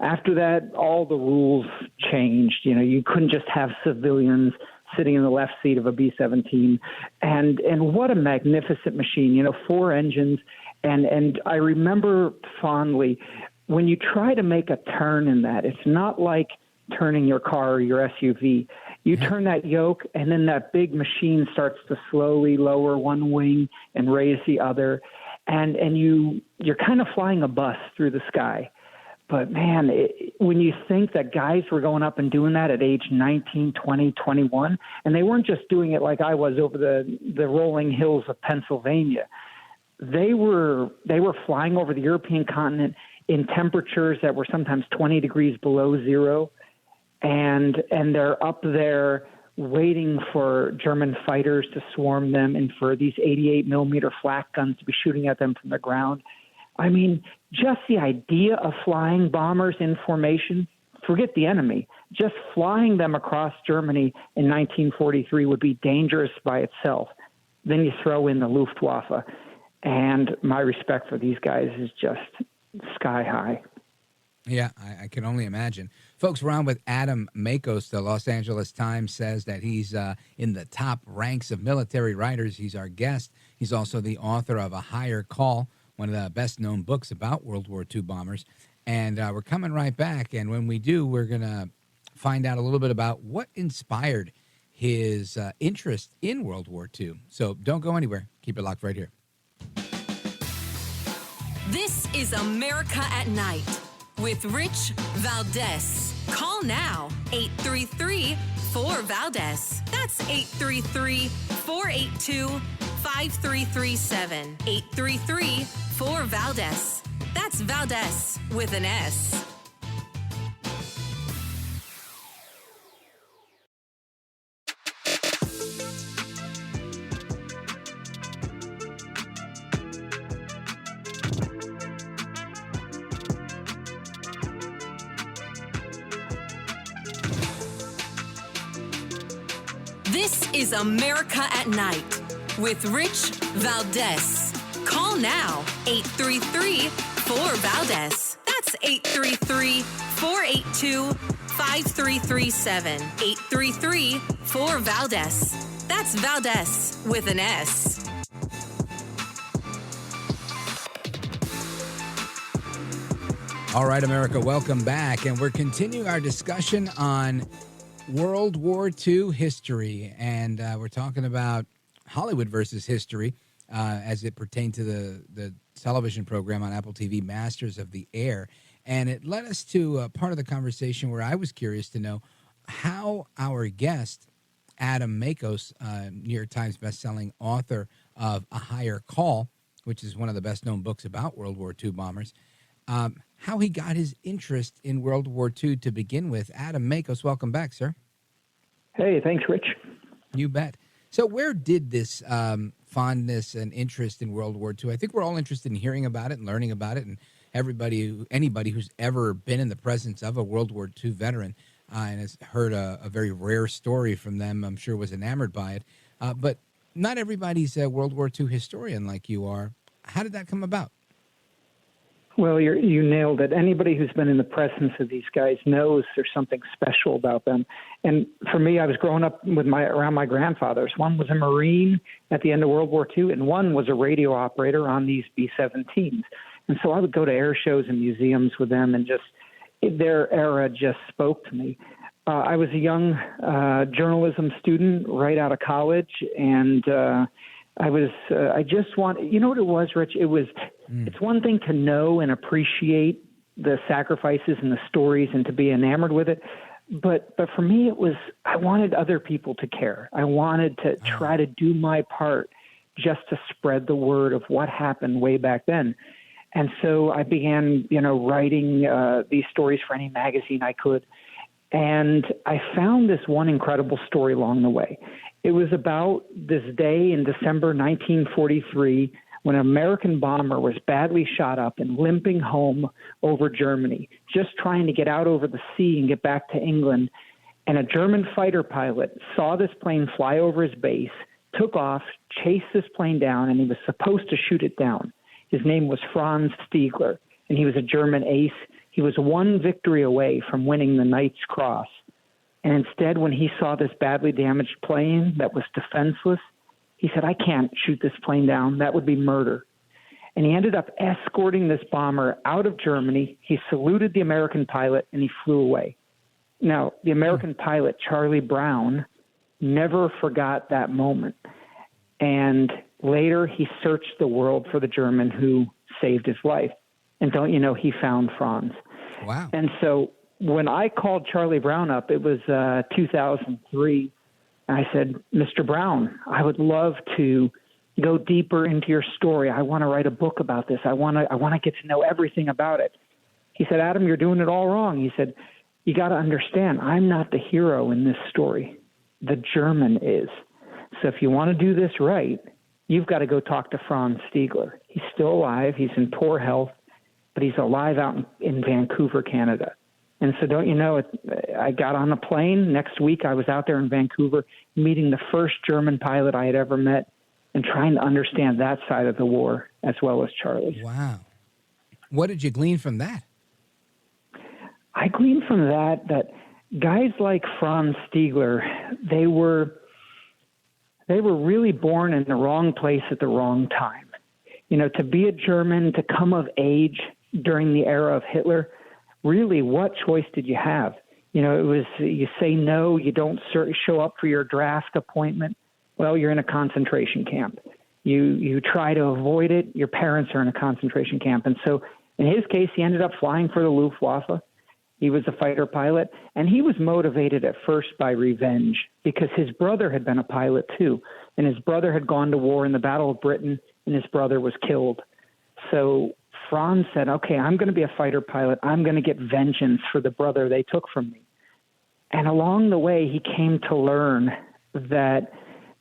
After that, all the rules changed. You couldn't just have civilians sitting in the left seat of a B-17. And what a magnificent machine, 4 engines. And I remember fondly, when you try to make a turn in that, it's not like turning your car or your SUV. You turn that yoke, and then that big machine starts to slowly lower one wing and raise the other. And you're kind of flying a bus through the sky. But, man, when you think that guys were going up and doing that at age 19, 20, 21, and they weren't just doing it like I was over the rolling hills of Pennsylvania. They were flying over the European continent in temperatures that were sometimes 20 degrees below zero, and they're up there waiting for German fighters to swarm them and for these 88-millimeter flak guns to be shooting at them from the ground. I mean, just the idea of flying bombers in formation, forget the enemy, just flying them across Germany in 1943 would be dangerous by itself. Then you throw in the Luftwaffe, and my respect for these guys is just sky high. Yeah, I can only imagine. Folks, we're on with Adam Makos. The Los Angeles Times says that he's in the top ranks of military writers. He's our guest. He's also the author of A Higher Call, one of the best-known books about World War II bombers. And we're coming right back, and when we do, we're going to find out a little bit about what inspired his interest in World War II. So don't go anywhere. Keep it locked right here. This is America at Night with Rich Valdez. Call now, 833-4-VALDEZ. That's 833-482-5337. 833-4-VALDEZ. That's Valdez with an S. This is America at Night with Rich Valdez. Call now, 833-4VALDEZ. That's 833-482-5337. 833-4VALDEZ. That's Valdez with an S. All right, America, welcome back. And we're continuing our discussion on World War II history. And we're talking about Hollywood versus history as it pertained to the television program on Apple TV, Masters of the Air. And it led us to part of the conversation where I was curious to know how our guest, Adam Makos, New York Times bestselling author of A Higher Call, which is one of the best-known books about World War II bombers, how he got his interest in World War II to begin with. Adam Makos, welcome back, sir. Hey, thanks, Rich. You bet. So where did this fondness and interest in World War II? I think we're all interested in hearing about it and learning about it, and anybody who's ever been in the presence of a World War II veteran and has heard a very rare story from them, I'm sure was enamored by it. But not everybody's a World War II historian like you are. How did that come about? Well, you nailed it. Anybody who's been in the presence of these guys knows there's something special about them. And for me, I was growing up around my grandfathers. One was a Marine at the end of World War II, and one was a radio operator on these B-17s. And so I would go to air shows and museums with them, and just their era just spoke to me. I was a young journalism student right out of college, and I just want, you know what it was, Rich? It's one thing to know and appreciate the sacrifices and the stories and to be enamored with it. But for me, I wanted other people to care. I wanted to try to do my part just to spread the word of what happened way back then. And so I began, writing these stories for any magazine I could. And I found this one incredible story along the way. It was about this day in December 1943 when an American bomber was badly shot up and limping home over Germany, just trying to get out over the sea and get back to England. And a German fighter pilot saw this plane fly over his base, took off, chased this plane down, and he was supposed to shoot it down. His name was Franz Stiegler, and he was a German ace. He was one victory away from winning the Knight's Cross. And instead, when he saw this badly damaged plane that was defenseless, he said, I can't shoot this plane down. That would be murder. And he ended up escorting this bomber out of Germany. He saluted the American pilot, and he flew away. Now, the American pilot, Charlie Brown, never forgot that moment. And later, he searched the world for the German who saved his life. And don't you know, he found Franz. Wow. And so when I called Charlie Brown up, it was 2003. I said, Mr. Brown, I would love to go deeper into your story. I want to write a book about this. I want to get to know everything about it. He said, Adam, you're doing it all wrong. He said, you got to understand, I'm not the hero in this story. The German is. So if you want to do this right, you've got to go talk to Franz Stiegler. He's still alive. He's in poor health, but he's alive out in Vancouver, Canada. And so don't you know, I got on a plane. Next week, I was out there in Vancouver meeting the first German pilot I had ever met and trying to understand that side of the war as well as Charlie's. Wow. What did you glean from that? I gleaned from that guys like Franz Stiegler, they were really born in the wrong place at the wrong time. To be a German, to come of age during the era of Hitler, really, what choice did you have? It was you say no, you don't show up for your draft appointment. Well, you're in a concentration camp. You try to avoid it. Your parents are in a concentration camp. And so in his case, he ended up flying for the Luftwaffe. He was a fighter pilot, and he was motivated at first by revenge because his brother had been a pilot too, and his brother had gone to war in the Battle of Britain, and his brother was killed. So Franz said, okay, I'm going to be a fighter pilot. I'm going to get vengeance for the brother they took from me. And along the way, he came to learn that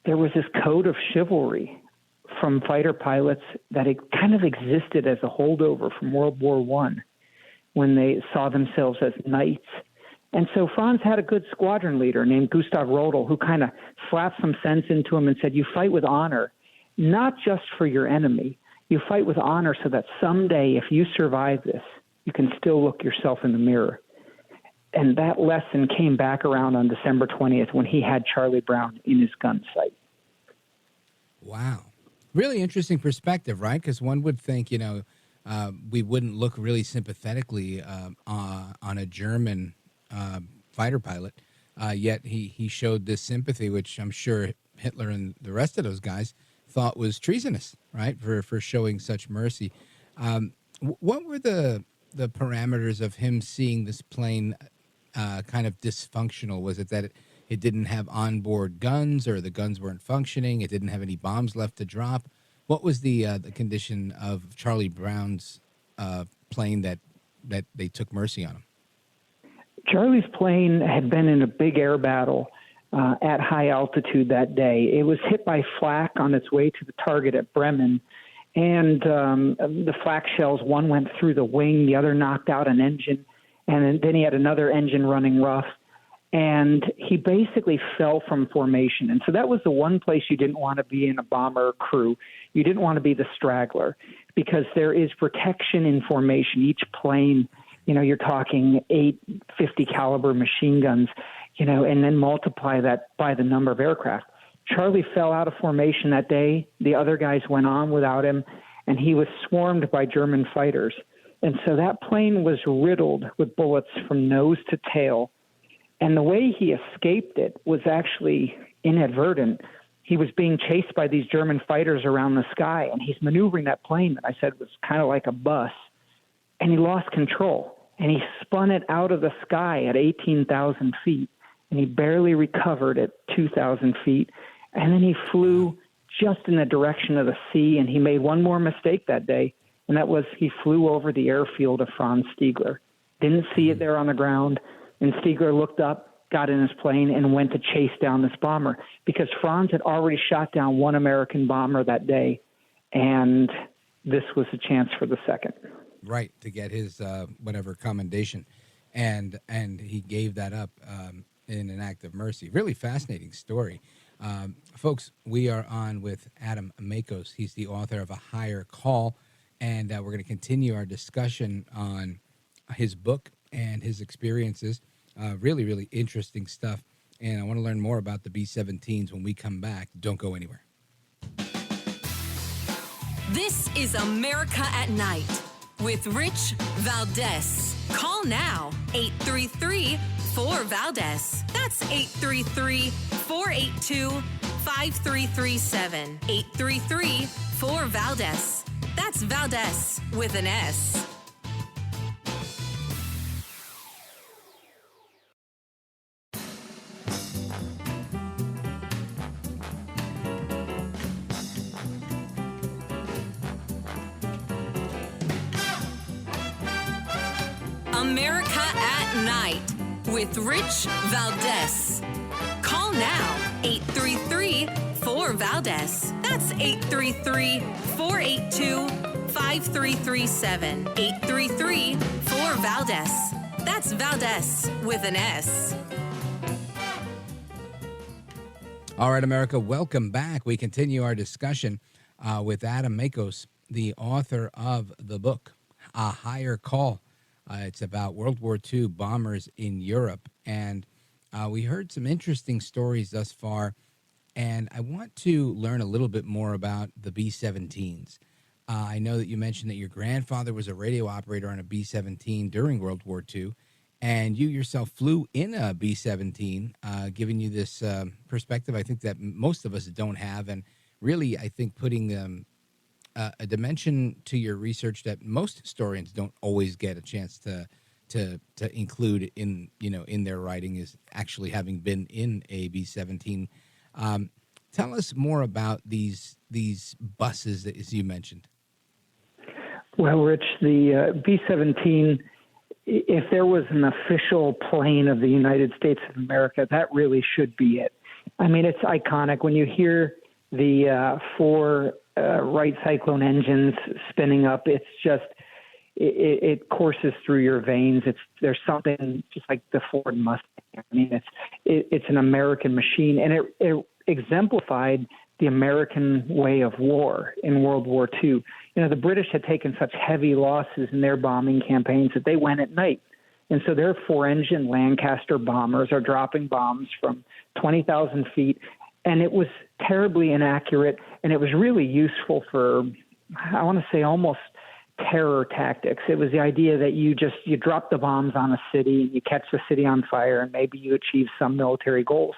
there was this code of chivalry from fighter pilots that it kind of existed as a holdover from World War I when they saw themselves as knights. And so Franz had a good squadron leader named Gustav Rodel who kind of slapped some sense into him and said, you fight with honor, not just for your enemy. You fight with honor so that someday, if you survive this, you can still look yourself in the mirror. And that lesson came back around on December 20th when he had Charlie Brown in his gun sight. Wow. Really interesting perspective, right? Because one would think, we wouldn't look really sympathetically on a German fighter pilot, yet he showed this sympathy, which I'm sure Hitler and the rest of those guys thought was treasonous, right, for showing such mercy. What were the parameters of him seeing this plane kind of dysfunctional? Was it that it didn't have onboard guns, or the guns weren't functioning, it didn't have any bombs left to drop? What was the condition of Charlie Brown's plane that they took mercy on him? Charlie's plane had been in a big air battle at high altitude that day. It was hit by flak on its way to the target at Bremen, and the flak shells, one went through the wing, the other knocked out an engine, and then he had another engine running rough, and he basically fell from formation. And so that was the one place you didn't want to be in a bomber crew. You didn't want to be the straggler, because there is protection in formation. Each plane, you're talking 8 50 caliber machine guns, and then multiply that by the number of aircraft. Charlie fell out of formation that day. The other guys went on without him, and he was swarmed by German fighters. And so that plane was riddled with bullets from nose to tail. And the way he escaped it was actually inadvertent. He was being chased by these German fighters around the sky, and he's maneuvering that plane that I said was kind of like a bus, and he lost control, and he spun it out of the sky at 18,000 feet, and he barely recovered at 2,000 feet, and then he flew just in the direction of the sea, and he made one more mistake that day, and that was he flew over the airfield of Franz Stiegler. Didn't see it there on the ground, and Stiegler looked up, got in his plane, and went to chase down this bomber, because Franz had already shot down one American bomber that day, and this was a chance for the second. Right, to get his whatever commendation, and he gave that up in an act of mercy. Really fascinating story. Folks, we are on with Adam Makos. He's the author of A Higher Call, and we're going to continue our discussion on his book and his experiences. Really, really interesting stuff. And I want to learn more about the B-17s when we come back. Don't go anywhere. This is America at Night with Rich Valdez. Call now, 833-4-VALDEZ. That's 833-482-5337. 833-4-VALDEZ. That's Valdez with an S. America at Night with Rich Valdez. Call now, 833-4-VALDEZ. That's 833-482-5337. 833-4-VALDEZ. That's Valdez with an S. All right, America, welcome back. We continue our discussion with Adam Makos, the author of the book, A Higher Call. It's about World War II bombers in Europe. And we heard some interesting stories thus far. And I want to learn a little bit more about the B-17s. I know that you mentioned that your grandfather was a radio operator on a B-17 during World War II. And you yourself flew in a B-17, giving you this perspective, I think, that most of us don't have. And really, I think, putting a dimension to your research that most historians don't always get a chance to include in their writing, is actually having been in a B-17. Tell us more about these buses that, as you mentioned. Well, Rich, the B-17, if there was an official plane of the United States of America, that really should be it. I mean, it's iconic when you hear the four Wright Cyclone engines spinning up. It's just, it courses through your veins. There's something just like the Ford Mustang. I mean, it's an American machine, and it exemplified the American way of war in World War II. The British had taken such heavy losses in their bombing campaigns that they went at night. And so their 4-engine Lancaster bombers are dropping bombs from 20,000 feet. And it was terribly inaccurate, and it was really useful for, I want to say, almost terror tactics. It was the idea that you drop the bombs on a city, and you catch the city on fire, and maybe you achieve some military goals.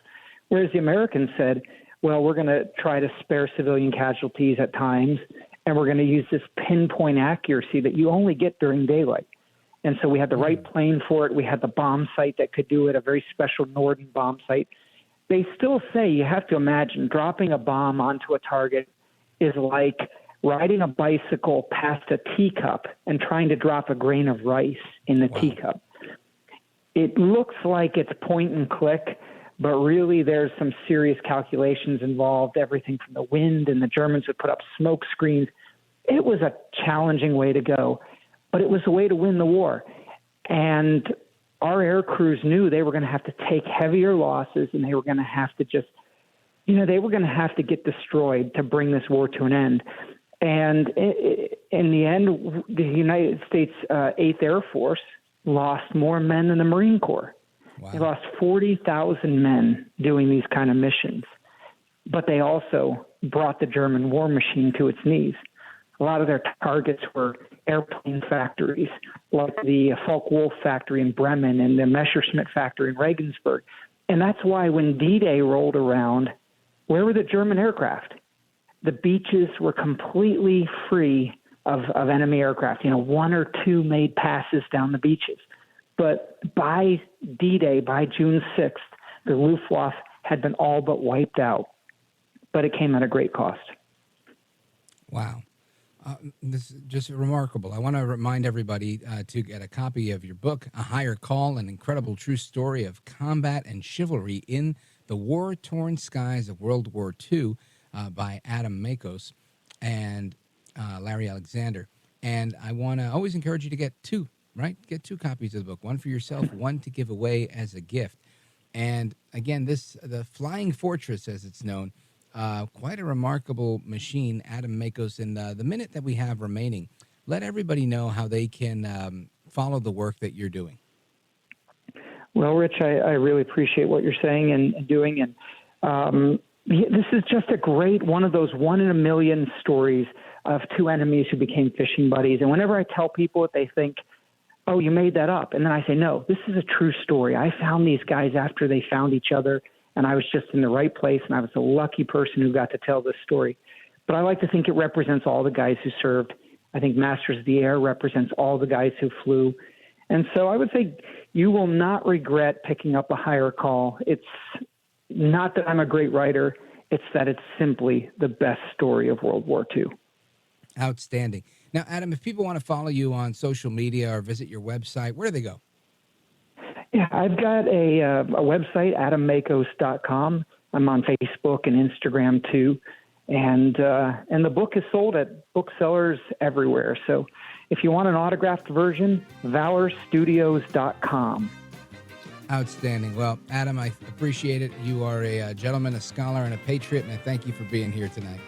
Whereas the Americans said, well, we're going to try to spare civilian casualties at times, and we're going to use this pinpoint accuracy that you only get during daylight. And so we had the right plane for it. We had the bomb site that could do it, a very special Norden bomb site. They still say, you have to imagine, dropping a bomb onto a target is like riding a bicycle past a teacup and trying to drop a grain of rice in the teacup. It looks like it's point and click, but really there's some serious calculations involved, everything from the wind, and the Germans would put up smoke screens. It was a challenging way to go, but it was a way to win the war. And our air crews knew they were going to have to take heavier losses, and they were going to have to just, they were going to have to get destroyed to bring this war to an end. And in the end, the United States 8th Air Force lost more men than the Marine Corps. Wow. They lost 40,000 men doing these kind of missions. But they also brought the German war machine to its knees. A lot of their targets were airplane factories, like the Focke-Wulf factory in Bremen and the Messerschmitt factory in Regensburg. And that's why when D-Day rolled around, where were the German aircraft? The beaches were completely free of enemy aircraft. 1 or 2 made passes down the beaches. But by D-Day, by June 6th, the Luftwaffe had been all but wiped out. But it came at a great cost. Wow. This is just remarkable. I want to remind everybody to get a copy of your book, A Higher Call, an incredible true story of combat and chivalry in the war-torn skies of World War II by Adam Makos and Larry Alexander. And I want to always encourage you to get 2, right? Get 2 copies of the book, one for yourself, one to give away as a gift. And again, the Flying Fortress, as it's known, quite a remarkable machine, Adam Makos. In the minute that we have remaining, let everybody know how they can follow the work that you're doing. Well, Rich, I really appreciate what you're saying and doing. And this is just a great one of those 1 in a million stories of 2 enemies who became fishing buddies. And whenever I tell people it, they think, oh, you made that up. And then I say, no, this is a true story. I found these guys after they found each other, and I was just in the right place, and I was a lucky person who got to tell this story. But I like to think it represents all the guys who served. I think Masters of the Air represents all the guys who flew. And so I would say you will not regret picking up A Higher Call. It's not that I'm a great writer. It's that it's simply the best story of World War II. Outstanding. Now, Adam, if people want to follow you on social media or visit your website, where do they go? Yeah, I've got a website, adammakos.com. I'm on Facebook and Instagram too. And the book is sold at booksellers everywhere. So if you want an autographed version, valorstudios.com. Outstanding. Well, Adam, I appreciate it. You are a gentleman, a scholar, and a patriot, and I thank you for being here tonight.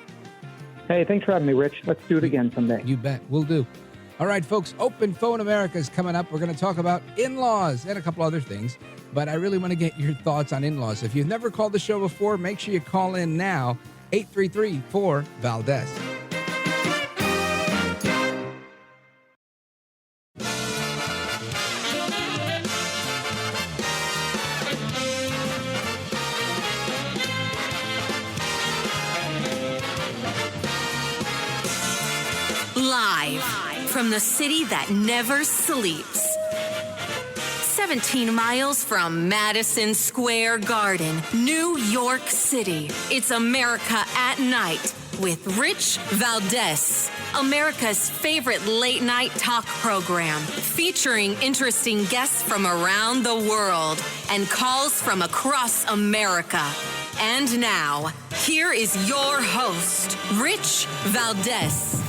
Hey, thanks for having me, Rich. Let's do it again someday. You bet. We'll do. All right, folks, Open Phone America is coming up. We're going to talk about in-laws and a couple other things, but I really want to get your thoughts on in-laws. If you've never called the show before, make sure you call in now, 833-4-VALDEZ. Live from the city that never sleeps. 17 miles from Madison Square Garden, New York City. It's America at Night with Rich Valdez. America's favorite late night talk program featuring interesting guests from around the world and calls from across America. And now, here is your host, Rich Valdez.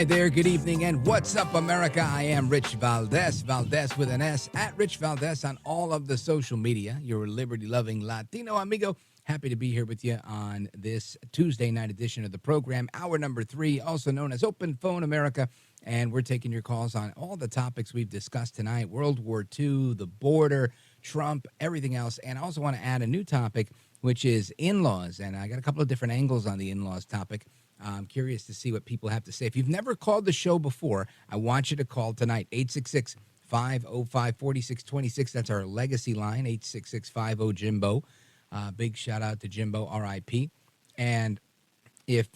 Hi there, good evening, and what's up, America? I am Rich Valdez, Valdez with an S, at Rich Valdez on all of the social media, your liberty-loving Latino amigo. Happy to be here with you on this Tuesday night edition of the program, hour number 3, also known as Open Phone America, and we're taking your calls on all the topics we've discussed tonight, World War II, the border, Trump, everything else, and I also want to add a new topic, which is in-laws, and I got a couple of different angles on the in-laws topic. I'm curious to see what people have to say. If you've never called the show before, I want you to call tonight, 866-505-4626. That's our legacy line, 866-50-JIMBO. Big shout out to Jimbo, R.I.P. And if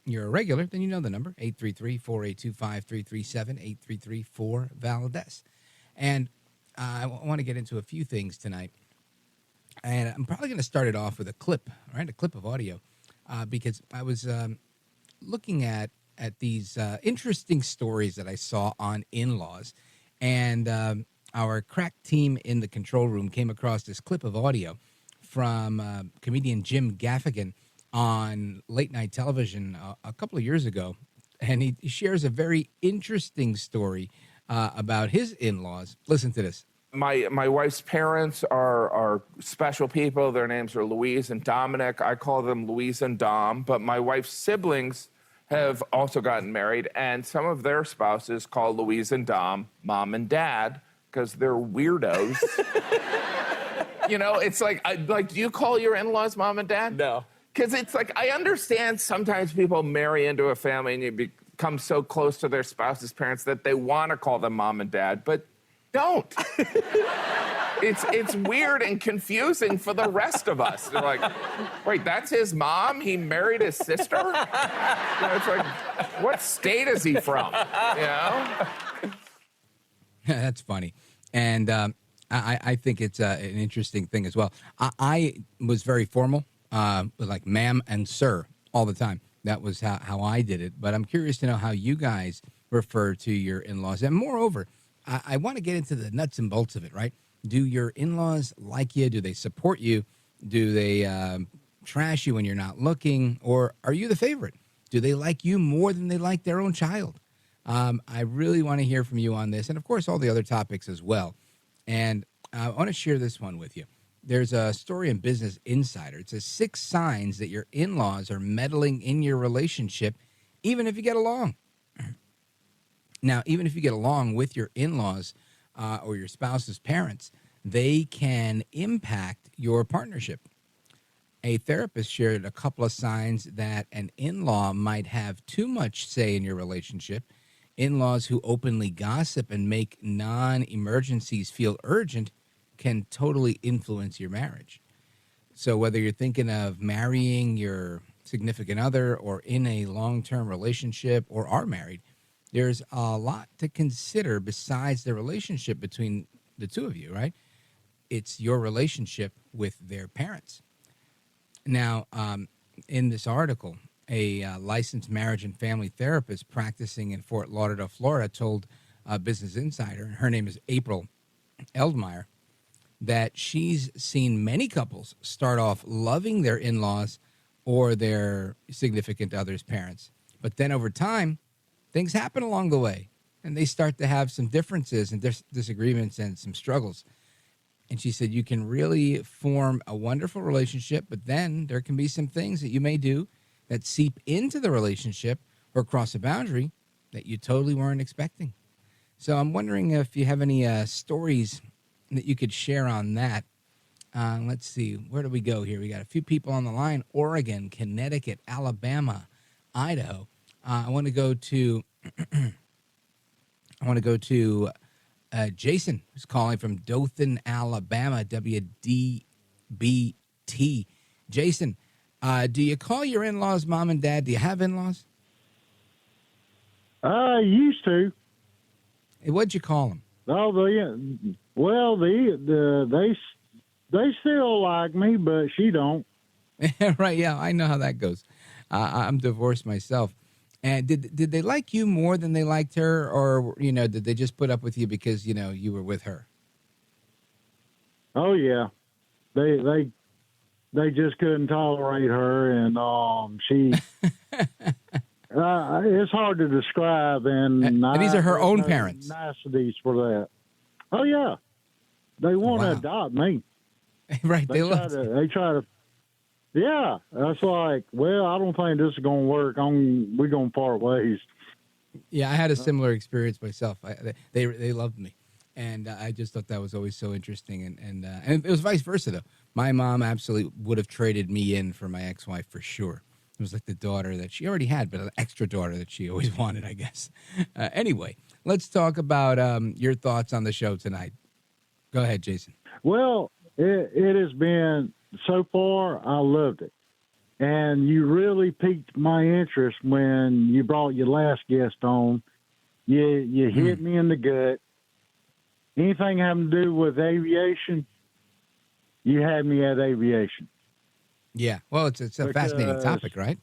you're a regular, then you know the number, 833-482-5337, 833-4-VALDEZ. And I want to get into a few things tonight. And I'm probably going to start it off with a clip, right? A clip of audio, because I was looking at these interesting stories that I saw on in-laws, and our crack team in the control room came across this clip of audio from comedian Jim Gaffigan on late night television a couple of years ago, and he shares a very interesting story about his in-laws. Listen to this. My wife's parents are special people. Their names are Louise and Dominic. I call them Louise and Dom, but my wife's siblings have also gotten married, and some of their spouses call Louise and Dom mom and dad because they're weirdos. You know, it's like, do you call your in-laws mom and dad? No. Because it's like, I understand sometimes people marry into a family and you become so close to their spouse's parents that they want to call them mom and dad, but don't. It's weird and confusing for the rest of us. They're like, wait, that's his mom? He married his sister? You know, it's like, what state is he from? You know? That's funny. And I think it's an interesting thing as well. I was very formal, like ma'am and sir all the time. That was how I did it. But I'm curious to know how you guys refer to your in-laws. And moreover, I want to get into the nuts and bolts of it, right? Do your in-laws like you? Do they support you? Do they trash you when you're not looking? Or are you the favorite? Do they like you more than they like their own child? I really want to hear from you on this. And, of course, all the other topics as well. And I want to share this one with you. There's a story in Business Insider. It says 6 signs that your in-laws are meddling in your relationship, even if you get along. Now, even if you get along with your in-laws or your spouse's parents, they can impact your partnership. A therapist shared a couple of signs that an in-law might have too much say in your relationship. In-laws who openly gossip and make non-emergencies feel urgent can totally influence your marriage. So whether you're thinking of marrying your significant other or in a long-term relationship or are married, there's a lot to consider besides the relationship between the two of you, right? It's your relationship with their parents. Now, in this article, a licensed marriage and family therapist practicing in Fort Lauderdale, Florida, told Business Insider, her name is April Eldmeyer, that she's seen many couples start off loving their in-laws or their significant other's parents. But then over time, things happen along the way, and they start to have some differences and disagreements and some struggles. And she said you can really form a wonderful relationship, but then there can be some things that you may do that seep into the relationship or cross a boundary that you totally weren't expecting. So I'm wondering if you have any stories that you could share on that. Let's see, where do we go here? We got a few people on the line: Oregon, Connecticut, Alabama, Idaho. I want to go to Jason, who's calling from Dothan, Alabama, WDBT. Jason, do you call your in-laws mom and dad? Do you have in-laws? I used to. What'd you call them? Oh, they still like me, but she don't. Right? Yeah, I know how that goes. I'm divorced myself. And did they like you more than they liked her, or did they just put up with you because you were with her? Oh yeah, they just couldn't tolerate her, and she It's hard to describe, and these are her there's own no parents. Niceties for that. Oh yeah, they want to Wow. adopt me. Right? They try to. Yeah, that's like. Well, I don't think this is gonna work. We're gonna part ways. Yeah, I had a similar experience myself. They loved me, and I just thought that was always so interesting. And it was vice versa though. My mom absolutely would have traded me in for my ex-wife for sure. It was like the daughter that she already had, but an extra daughter that she always wanted, I guess. Anyway, let's talk about your thoughts on the show tonight. Go ahead, Jason. Well, it has been so far. I loved it, and you really piqued my interest when you brought your last guest on. You hit me in the gut. Anything having to do with aviation, you had me at aviation. Yeah, well, it's a fascinating topic, right?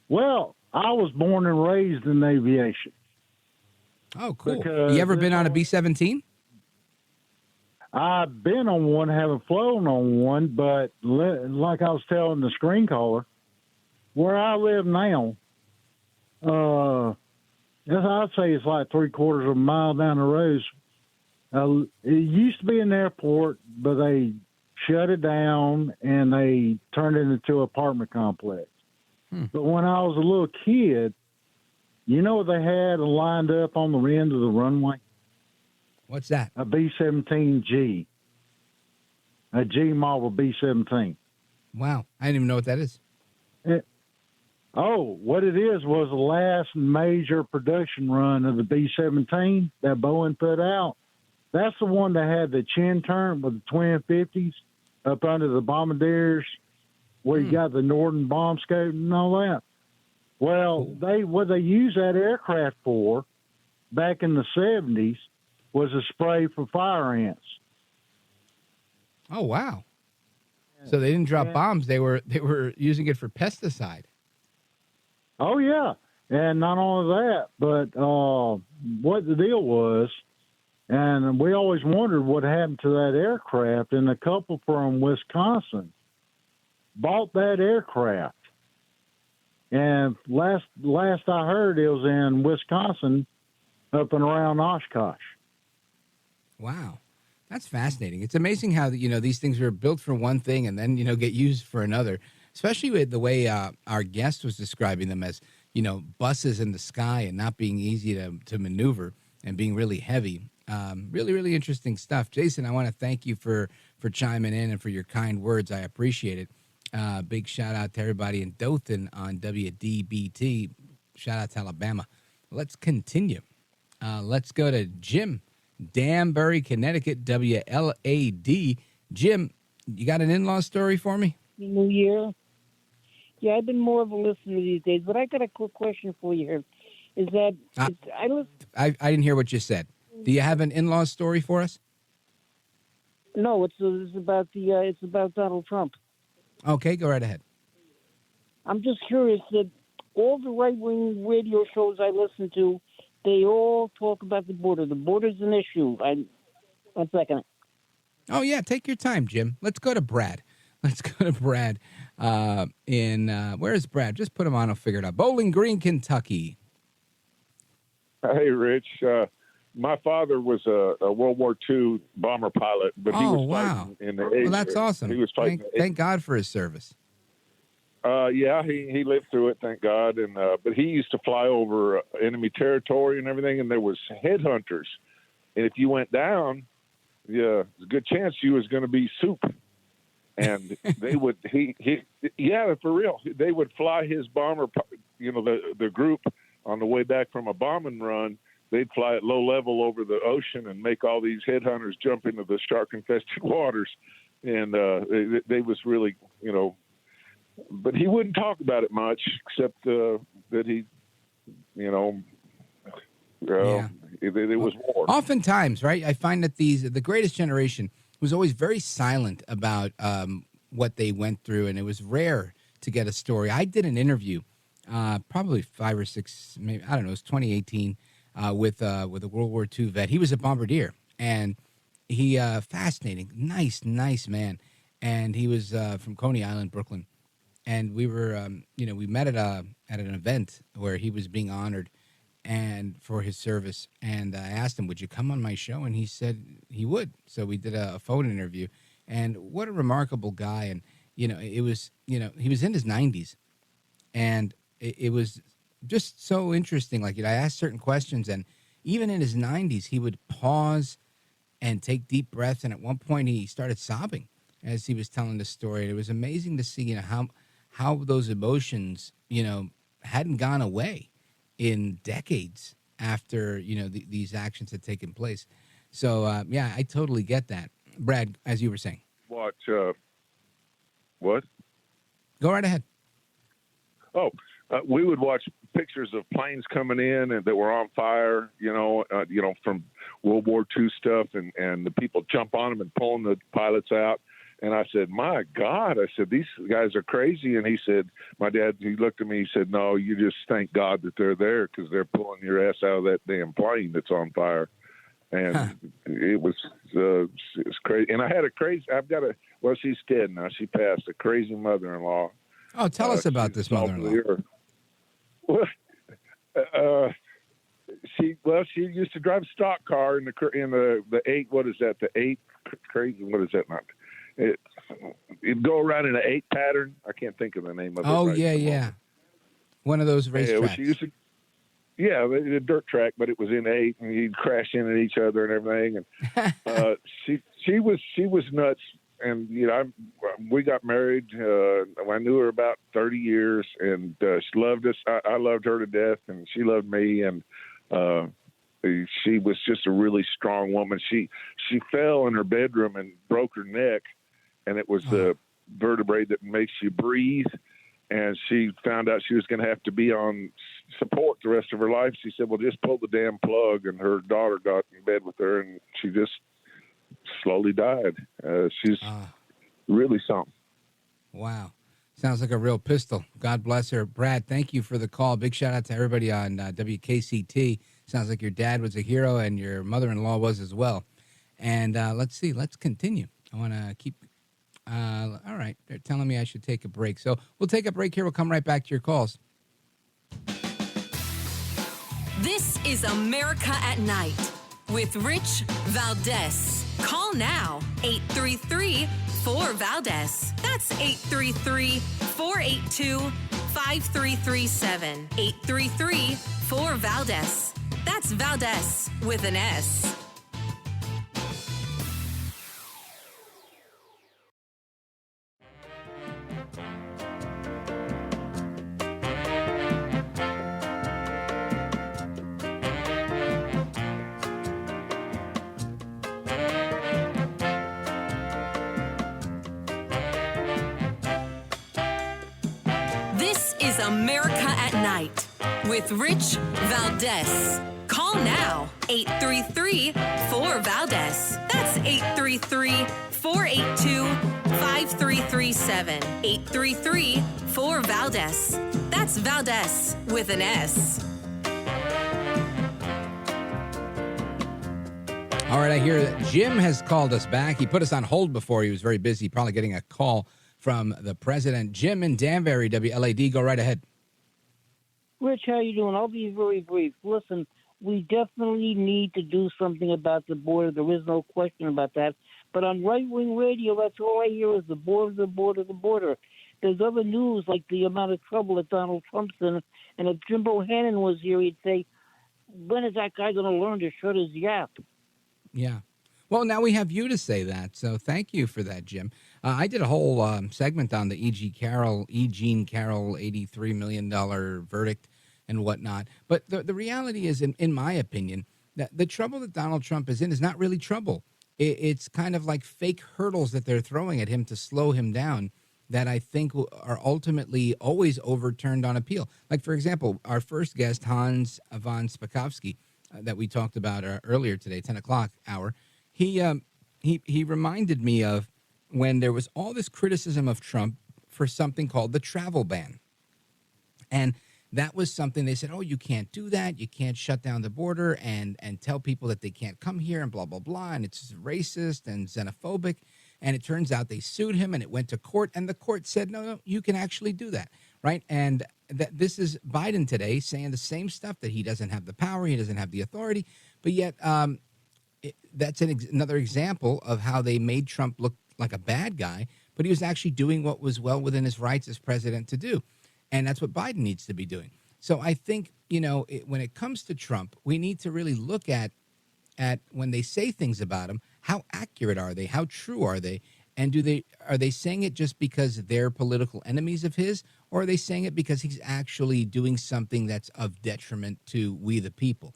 Well, I was born and raised in aviation. Oh, cool. You ever been on a B-17? I've been on one, haven't flown on one, but like I was telling the screen caller, where I live now, I'd say it's like 3/4 of a mile down the road. It used to be an airport, but they shut it down and they turned it into an apartment complex. But when I was a little kid, you know what they had lined up on the end of the runway? What's that? A B-17G. A G model B-17. Wow. I didn't even know what that is. What it is was the last major production run of the B-17 that Boeing put out. That's the one that had the chin turn with the twin 50s up under the bombardiers where you got the Norden bomb scope and all that. Well, what they used that aircraft for back in the 70s was a spray for fire ants. Oh, wow. So they didn't drop bombs. They were using it for pesticide. Oh, yeah. And not only that, but what the deal was, and we always wondered what happened to that aircraft, and a couple from Wisconsin bought that aircraft. And last I heard, it was in Wisconsin up and around Oshkosh. Wow. That's fascinating. It's amazing how, these things are built for one thing and then, get used for another, especially with the way our guest was describing them as, buses in the sky and not being easy to maneuver and being really heavy. Really, really interesting stuff. Jason, I want to thank you for chiming in and for your kind words. I appreciate it. Big shout out to everybody in Dothan on WDBT. Shout out to Alabama. Let's continue. Let's go to Jim, Danbury, Connecticut, WLAD. Jim, you got an in-law story for me? New Year. Yeah, I've been more of a listener these days, but I got a quick question for you here. Is that I didn't hear what you said. Do you have an in-law story for us? No, it's about Donald Trump. Okay, go right ahead. I'm just curious that all the right-wing radio shows I listen to, they all talk about the border. The border's an issue. One second. Oh, yeah, take your time, Jim. Let's go to Brad. Where is Brad? Just put him on, I'll figure it out. Bowling Green, Kentucky. Hey, Rich. My father was a World War II bomber pilot, but he was fighting in the 80s. Well, that's awesome. He was fighting. Thank God for his service. Yeah, he lived through it, thank God. And but he used to fly over enemy territory and everything, and there was headhunters. And if you went down, there's a good chance you was going to be soup. And they would for real. They would fly his bomber, the group on the way back from a bombing run. They'd fly at low level over the ocean and make all these headhunters jump into the shark-infested waters. And they was really, but he wouldn't talk about it much, except that he, it was war. Oftentimes, right, I find that the Greatest Generation was always very silent about what they went through, and it was rare to get a story. I did an interview, probably 5 or 6, maybe, I don't know, it was 2018, with a World War II vet. He was a bombardier, and he fascinating, nice man, and he was from Coney Island, Brooklyn, and we were, we met at an event where he was being honored, and for his service. And I asked him, "Would you come on my show?" And he said he would. So we did a phone interview, and what a remarkable guy. And it was, he was in his 90s, and it was just so interesting. Like, I asked certain questions, and even in his 90s, he would pause and take deep breaths. And at one point, he started sobbing as he was telling the story. It was amazing to see, how those emotions, hadn't gone away in decades after, these actions had taken place. So, yeah, I totally get that. Brad, as you were saying. Watch, what? Go right ahead. Oh, we would watch pictures of planes coming in and that were on fire, from World War II stuff, and the people jump on them and pulling the pilots out. And I said, my God, I said, these guys are crazy. And he said, my dad, he looked at me, he said, no, you just thank God that they're there because they're pulling your ass out of that damn plane that's on fire. And it was crazy. And I had she's dead now. She passed, a crazy mother-in-law. Oh, tell us about this mother-in-law. She used to drive a stock car in the eight. What is that? The eight crazy. What is that? Not it'd go around in an 8 pattern. I can't think of the name of it. Oh, yeah. One of those racetracks. A dirt track, but it was in 8, and you'd crash into each other and everything. And she was nuts. And we got married. I knew her about 30 years, and she loved us. I loved her to death, and she loved me. And she was just a really strong woman. She fell in her bedroom and broke her neck, and it was the vertebrae that makes you breathe. And she found out she was going to have to be on support the rest of her life. She said, well, just pull the damn plug. And her daughter got in bed with her, and she just slowly died. She's really something. Wow. Sounds like a real pistol. God bless her. Brad, thank you for the call. Big shout out to everybody on WKCT. Sounds like your dad was a hero and your mother-in-law was as well. And let's see. Let's continue. I want to keep... all right. They're telling me I should take a break. So we'll take a break here. We'll come right back to your calls. This is America at Night with Rich Valdez. Call now, 833-4-VALDEZ. That's 833-482-5337. 833-4-VALDEZ. That's Valdez with an S. America at Night with Rich Valdez. Call now, 833-4-VALDEZ. That's 833-482-5337. 833-4-VALDEZ. That's Valdez with an S. All right, I hear that Jim has called us back. He put us on hold before. He was very busy, probably getting a call from the president. Jim in Danbury, WLAD, go right ahead. Rich, how you doing? I'll be very brief. Listen, we definitely need to do something about the border. There is no question about that. But on right-wing radio, that's all I hear is the border, the border, the border. There's other news, like the amount of trouble that Donald Trump's in. And if Jim Bohannon was here, he'd say, when is that guy going to learn to shut his yap? Yeah. Well, now we have you to say that, so thank you for that, Jim. I did a whole segment on the E. Jean Carroll, $83 million verdict and whatnot. But the reality is, in my opinion, that the trouble that Donald Trump is in is not really trouble. It's kind of like fake hurdles that they're throwing at him to slow him down that I think are ultimately always overturned on appeal. Like, for example, our first guest, Hans von Spakovsky, that we talked about earlier today, 10 o'clock hour, he reminded me of when there was all this criticism of Trump for something called the travel ban. And that was something they said, oh, you can't do that. You can't shut down the border and tell people that they can't come here and blah, blah, blah. And it's racist and xenophobic. And it turns out they sued him, and it went to court, and the court said, no, you can actually do that, right? And that this is Biden today saying the same stuff, that he doesn't have the power, he doesn't have the authority, but yet that's another example of how they made Trump look like a bad guy, but he was actually doing what was well within his rights as president to do. And that's what Biden needs to be doing. So I think, when it comes to Trump, we need to really look at when they say things about him, how accurate are they? How true are they? And are they saying it just because they're political enemies of his, or are they saying it because he's actually doing something that's of detriment to we the people?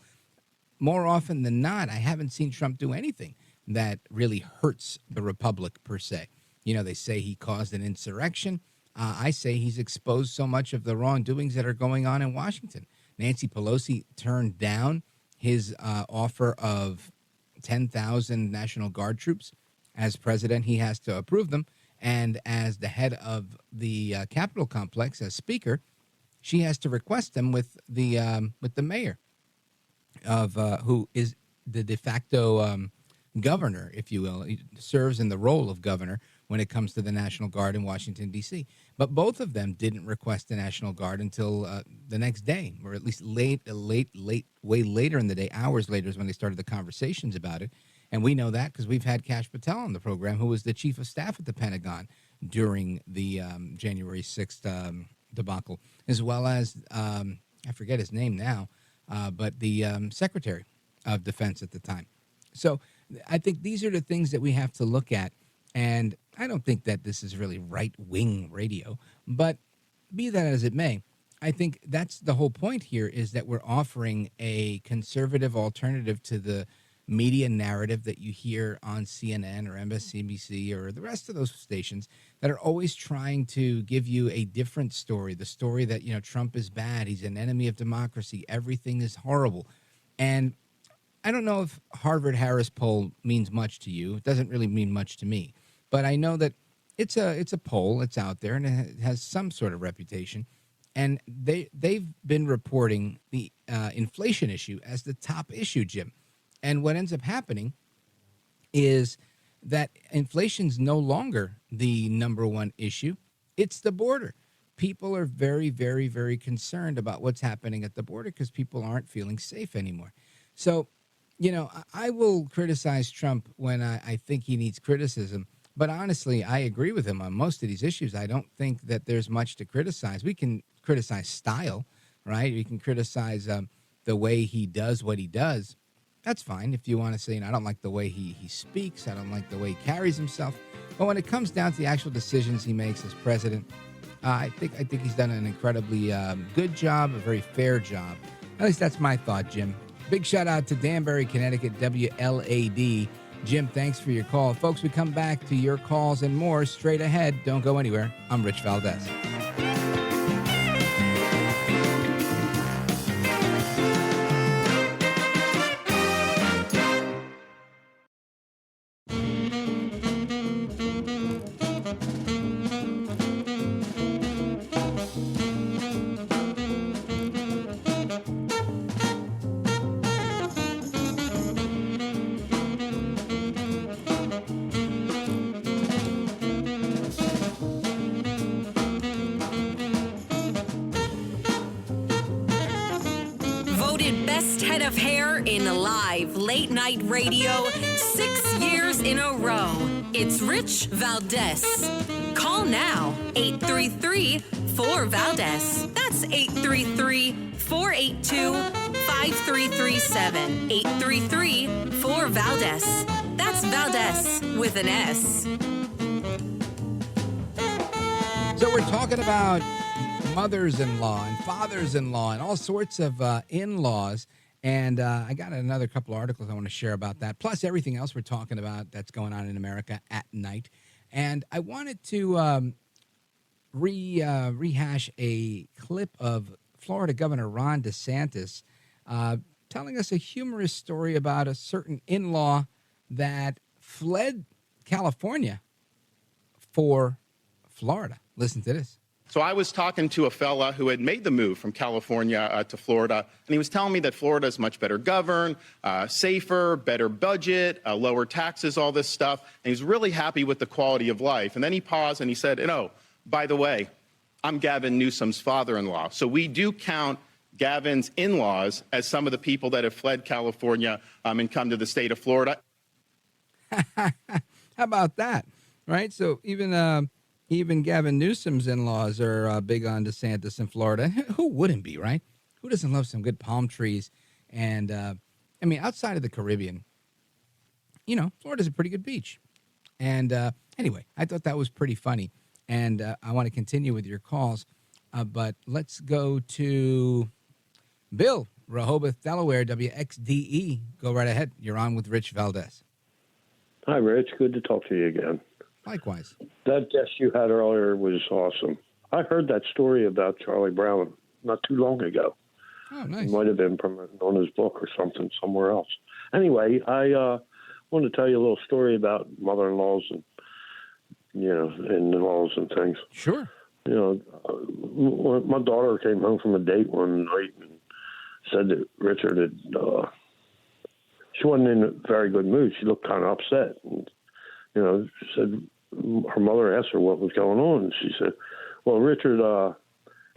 More often than not, I haven't seen Trump do anything that really hurts the republic per se. They say he caused an insurrection. I say he's exposed so much of the wrongdoings that are going on in Washington. Nancy Pelosi turned down his offer of 10,000 National Guard troops. As president, he has to approve them. And as the head of the Capitol complex, as speaker, she has to request them with the mayor of who is the de facto governor, if you will. He serves in the role of governor when it comes to the National Guard in Washington, D.C. But both of them didn't request the National Guard until the next day, or at least way later in the day. Hours later is when they started the conversations about it. And we know that because we've had Kash Patel on the program, who was the chief of staff at the Pentagon during the January 6th debacle, as well as, I forget his name now, but the Secretary of Defense at the time. So I think these are the things that we have to look at. And I don't think that this is really right-wing radio, but be that as it may, I think that's the whole point here, is that we're offering a conservative alternative to the media narrative that you hear on CNN or MSNBC or the rest of those stations that are always trying to give you a different story, the story that, Trump is bad, he's an enemy of democracy, everything is horrible. And I don't know if Harvard-Harris poll means much to you. It doesn't really mean much to me. But I know that it's a poll, it's out there, and it has some sort of reputation. And they've been reporting the inflation issue as the top issue, Jim. And what ends up happening is that inflation's no longer the number one issue. It's the border. People are very, very, very concerned about what's happening at the border because people aren't feeling safe anymore. So, I will criticize Trump when I think he needs criticism. But honestly, I agree with him on most of these issues. I don't think that there's much to criticize. We can criticize style, right? We can criticize the way he does what he does. That's fine if you want to say, I don't like the way he speaks. I don't like the way he carries himself. But when it comes down to the actual decisions he makes as president, I think he's done an incredibly good job, a very fair job. At least that's my thought, Jim. Big shout out to Danbury, Connecticut, WLAD. Jim, thanks for your call. Folks, we come back to your calls and more straight ahead. Don't go anywhere. I'm Rich Valdez. Head of hair in live late night radio 6 years in a row. It's Rich Valdez. Call now, 833-4-VALDEZ. That's 833-482-5337. 833-4-VALDEZ. That's Valdez with an S. So we're talking about mothers-in-law and fathers-in-law and all sorts of in-laws. And I got another couple of articles I want to share about that, plus everything else we're talking about that's going on in America at night. And I wanted to rehash a clip of Florida Governor Ron DeSantis telling us a humorous story about a certain in-law that fled California for Florida. Listen to this. So I was talking to a fella who had made the move from California to Florida, and he was telling me that Florida is much better governed, safer, better budget, lower taxes, all this stuff. And he's really happy with the quality of life. And then he paused and he said, by the way, I'm Gavin Newsom's father-in-law. So we do count Gavin's in-laws as some of the people that have fled California and come to the state of Florida. How about that? Right? So even Gavin Newsom's in-laws are big on DeSantis in Florida. Who wouldn't be, right? Who doesn't love some good palm trees? And, outside of the Caribbean, Florida's a pretty good beach. And anyway, I thought that was pretty funny. And I want to continue with your calls. But let's go to Bill, Rehoboth, Delaware, WXDE. Go right ahead. You're on with Rich Valdez. Hi, Rich. Good to talk to you again. Likewise. That guest you had earlier was awesome. I heard that story about Charlie Brown not too long ago. Oh, nice. It might have been on his book or something somewhere else. Anyway, I want to tell you a little story about mother-in-laws and, in-laws and things. Sure. My daughter came home from a date one night and said that Richard had, she wasn't in a very good mood. She looked kind of upset. And, she said, her mother asked her what was going on. And she said, well, Richard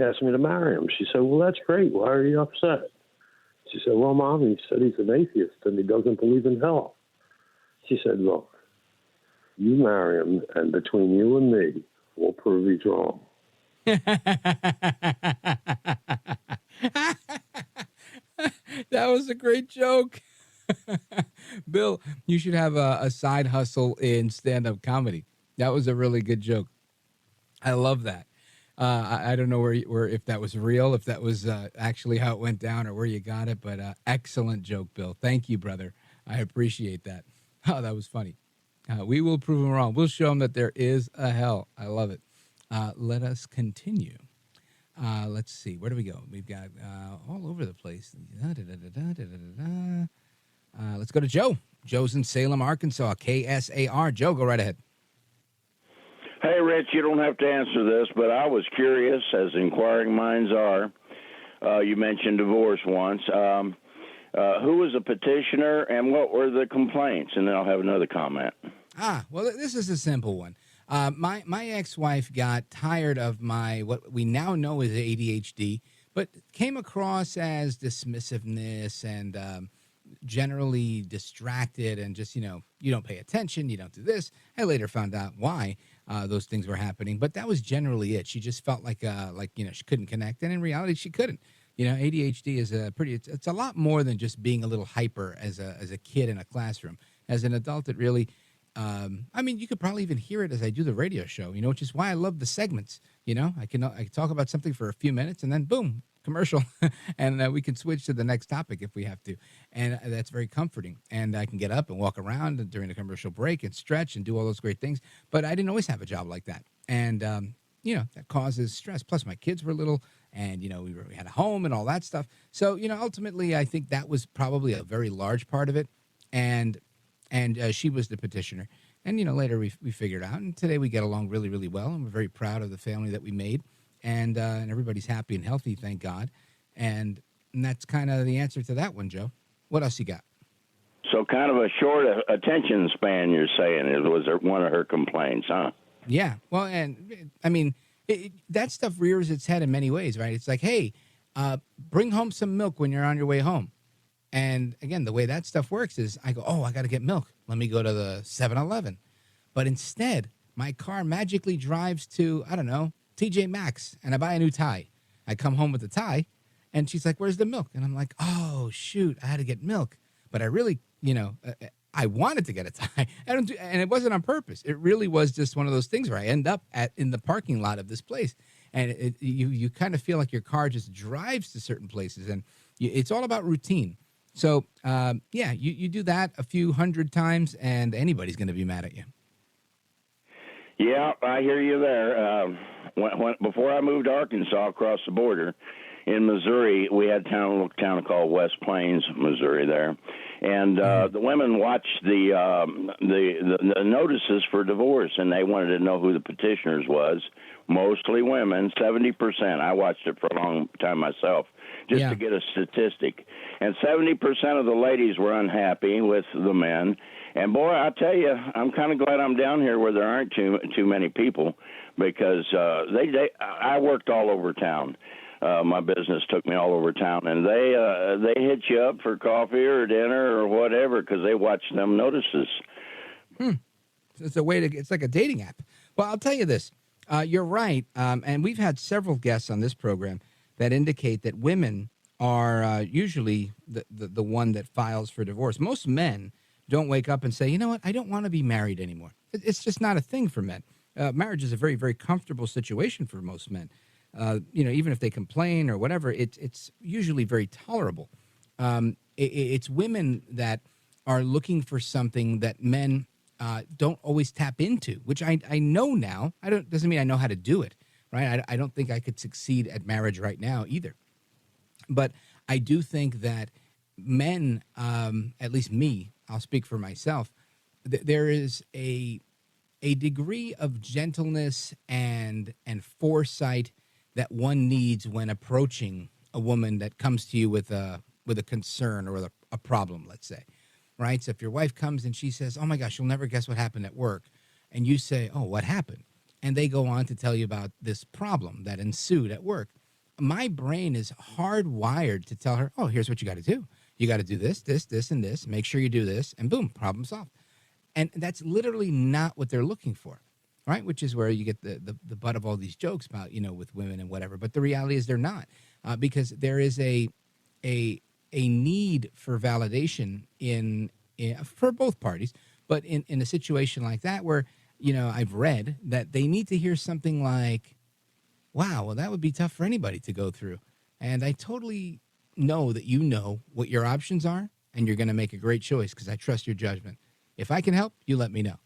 asked me to marry him. She said, well, that's great. Why are you upset? She said, well, Mom, he said he's an atheist and he doesn't believe in hell. She said, look, you marry him, and between you and me, we'll prove he's wrong. That was a great joke. Bill, you should have a side hustle in stand-up comedy. That was a really good joke. I love that. I don't know where if that was real, if that was actually how it went down or where you got it, but excellent joke, Bill. Thank you, brother. I appreciate that. Oh, that was funny. We will prove him wrong. We'll show him that there is a hell. I love it. Let us continue. Let's see. Where do we go? We've got all over the place. Let's go to Joe. Joe's in Salem, Arkansas. KSAR. Joe, go right ahead. Hey, Rich, you don't have to answer this, but I was curious, as inquiring minds are. You mentioned divorce once. Who was a petitioner and what were the complaints? And then I'll have another comment. Well, this is a simple one. My ex-wife got tired of what we now know is ADHD, but came across as dismissiveness and generally distracted and just, you don't pay attention, you don't do this. I later found out why those things were happening, but that was generally it. She just felt like she couldn't connect, and in reality, she couldn't. ADHD is it's a lot more than just being a little hyper as a kid in a classroom. As an adult, it really, you could probably even hear it as I do the radio show, which is why I love the segments. I can talk about something for a few minutes and then boom, commercial, and we can switch to the next topic if we have to. And that's very comforting. And I can get up and walk around during the commercial break and stretch and do all those great things. But I didn't always have a job like that. And, that causes stress. Plus my kids were little and, we had a home and all that stuff. So, ultimately I think that was probably a very large part of it. And she was the petitioner. And, later we figured out, and today we get along really, really well. And we're very proud of the family that we made. And everybody's happy and healthy, thank God. And that's kind of the answer to that one, Joe. What else you got? So kind of a short attention span, you're saying, was one of her complaints, huh? Yeah. Well, and that stuff rears its head in many ways, right? It's like, hey, bring home some milk when you're on your way home. And again, the way that stuff works is I go, I got to get milk. Let me go to the 7-Eleven. But instead, my car magically drives to, I don't know, TJ Maxx, and I buy a new tie. I come home with the tie, and she's like, where's the milk? And I'm like, oh, shoot, I had to get milk. But I really, I wanted to get a tie. And it wasn't on purpose. It really was just one of those things where I end up in the parking lot of this place. And you kind of feel like your car just drives to certain places. And it's all about routine. So, you do that a few hundred times, and anybody's going to be mad at you. Yeah, I hear you there. Before I moved to Arkansas across the border, in Missouri. We had a little town called West Plains, Missouri there. And the women watched the notices for divorce, and they wanted to know who the petitioners was. Mostly women, 70%. I watched it for a long time myself, just to get a statistic. And 70% of the ladies were unhappy with the men. And boy, I tell you, I'm kind of glad I'm down here where there aren't too many people, because I worked all over town. My business took me all over town, and they hit you up for coffee or dinner or whatever because they watch them notices. It's a way to. It's like a dating app. Well, I'll tell you this. You're right, and we've had several guests on this program that indicate that women are usually the one that files for divorce. Most men don't wake up and say, you know what, I don't want to be married anymore. It's just not a thing for men. Marriage is a very, very comfortable situation for most men. Even if they complain or whatever, it's usually very tolerable. It's women that are looking for something that men don't always tap into, which I know now. Doesn't mean I know how to do it, right? I don't think I could succeed at marriage right now either. But I do think that men, at least me, I'll speak for myself, there is a degree of gentleness and foresight that one needs when approaching a woman that comes to you with a concern or a problem, let's say, right? So if your wife comes and she says, oh my gosh, you'll never guess what happened at work, and you say, oh, what happened? And they go on to tell you about this problem that ensued at work. My brain is hardwired to tell her, oh, here's what you got to do. You got to do this, this, this, and this. Make sure you do this, and boom, problem solved. And that's literally not what they're looking for, right? Which is where you get the butt of all these jokes about, with women and whatever. But the reality is they're not, because there is a need for validation in for both parties. But in a situation like that where, I've read that they need to hear something like, wow, well, that would be tough for anybody to go through. And I totally know that you know what your options are, and you're going to make a great choice because I trust your judgment. If I can help, you let me know.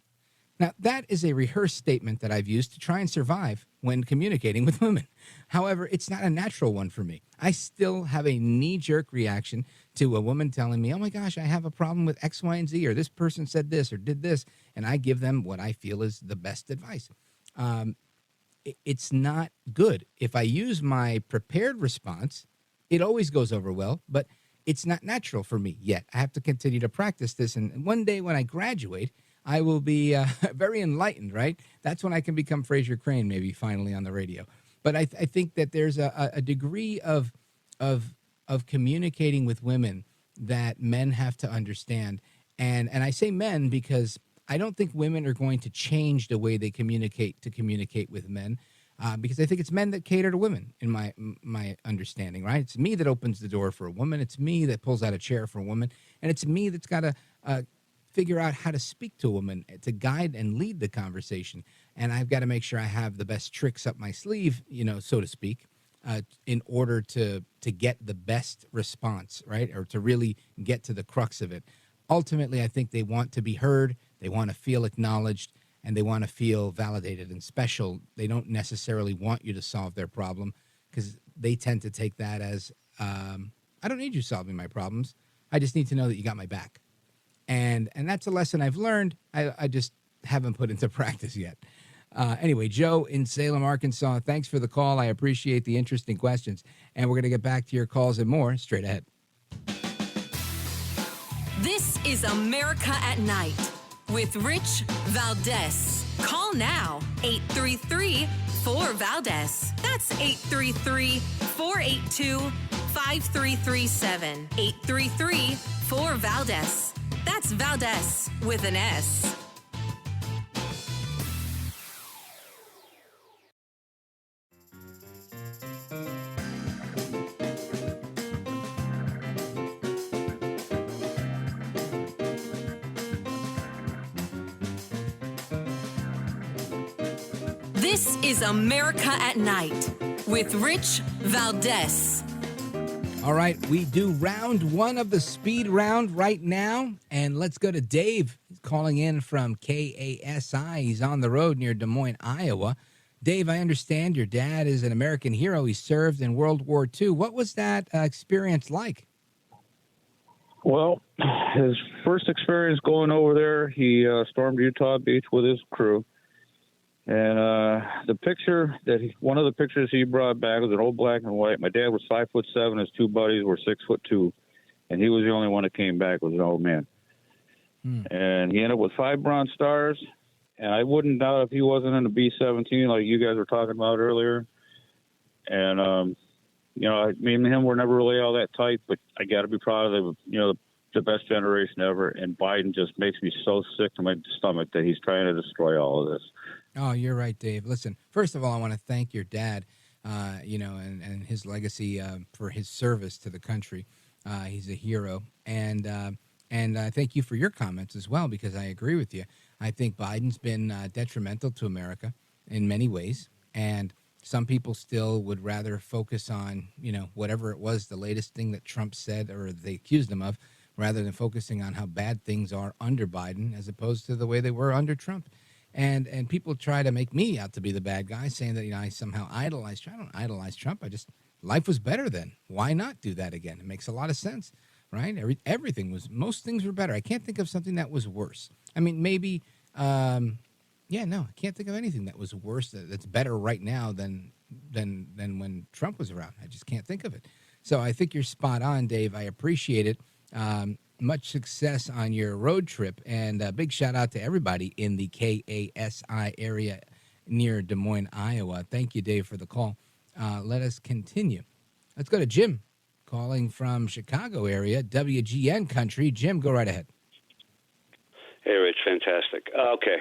Now, that is a rehearsed statement that I've used to try and survive when communicating with women. However, it's not a natural one for me. I still have a knee-jerk reaction to a woman telling me, oh my gosh, I have a problem with X, Y, and Z, or this person said this or did this, and I give them what I feel is the best advice. It's not good. If I use my prepared response, it always goes over well, but it's not natural for me yet. I have to continue to practice this, and one day when I graduate, I will be very enlightened, right? That's when I can become Fraser Crane, maybe finally on the radio. But I think that there's a degree of communicating with women that men have to understand, and I say men because I don't think women are going to change the way they communicate with men, because I think it's men that cater to women, in my understanding, right? It's me that opens the door for a woman. It's me that pulls out a chair for a woman, and it's me that's got to figure out how to speak to a woman, to guide and lead the conversation. And I've got to make sure I have the best tricks up my sleeve, so to speak, in order to get the best response, right? Or to really get to the crux of it. Ultimately, I think they want to be heard, they want to feel acknowledged, and they want to feel validated and special. They don't necessarily want you to solve their problem, because they tend to take that as, I don't need you solving my problems. I just need to know that you got my back. And that's a lesson I've learned. I just haven't put into practice yet. Anyway, Joe in Salem, Arkansas, thanks for the call. I appreciate the interesting questions. And we're going to get back to your calls and more straight ahead. This is America at Night with Rich Valdez. Call now, 833-4VALDEZ. That's 833-482-5337. 833-4VALDEZ. That's Valdez with an S. This is America at Night with Rich Valdez. All right, we do round one of the speed round right now, and let's go to Dave. He's calling in from KASI. He's on the road near Des Moines, Iowa. Dave, I understand your dad is an American hero. He served in World War II. What was that experience like? Well, his first experience going over there, he stormed Utah Beach with his crew. And one of the pictures he brought back was an old black and white. My dad was 5'7". His two buddies were 6'2", and he was the only one that came back was an old man. And he ended up with 5 Bronze Stars. And I wouldn't doubt if he wasn't in a B-17 like you guys were talking about earlier. And me and him were never really all that tight, but I got to be proud of the best generation ever. And Biden just makes me so sick to my stomach that he's trying to destroy all of this. Oh, you're right, Dave. Listen, first of all, I want to thank your dad, and his legacy for his service to the country. He's a hero. And I thank you for your comments as well, because I agree with you. I think Biden's been detrimental to America in many ways. And some people still would rather focus on, whatever it was, the latest thing that Trump said or they accused him of, rather than focusing on how bad things are under Biden as opposed to the way they were under Trump. And people try to make me out to be the bad guy, saying that, I somehow idolize Trump. I don't idolize Trump. Life was better then. Why not do that again? It makes a lot of sense, right? Most things were better. I can't think of something that was worse. I mean, maybe, I can't think of anything that was worse, that's better right now than when Trump was around. I just can't think of it. So I think you're spot on, Dave. I appreciate it. Much success on your road trip, and a big shout out to everybody in the KASI area near Des Moines, Iowa. Thank you, Dave, for the call. Let us continue. Let's go to Jim, calling from Chicago area, WGN country. Jim, go right ahead. Hey, Rich, fantastic. Okay,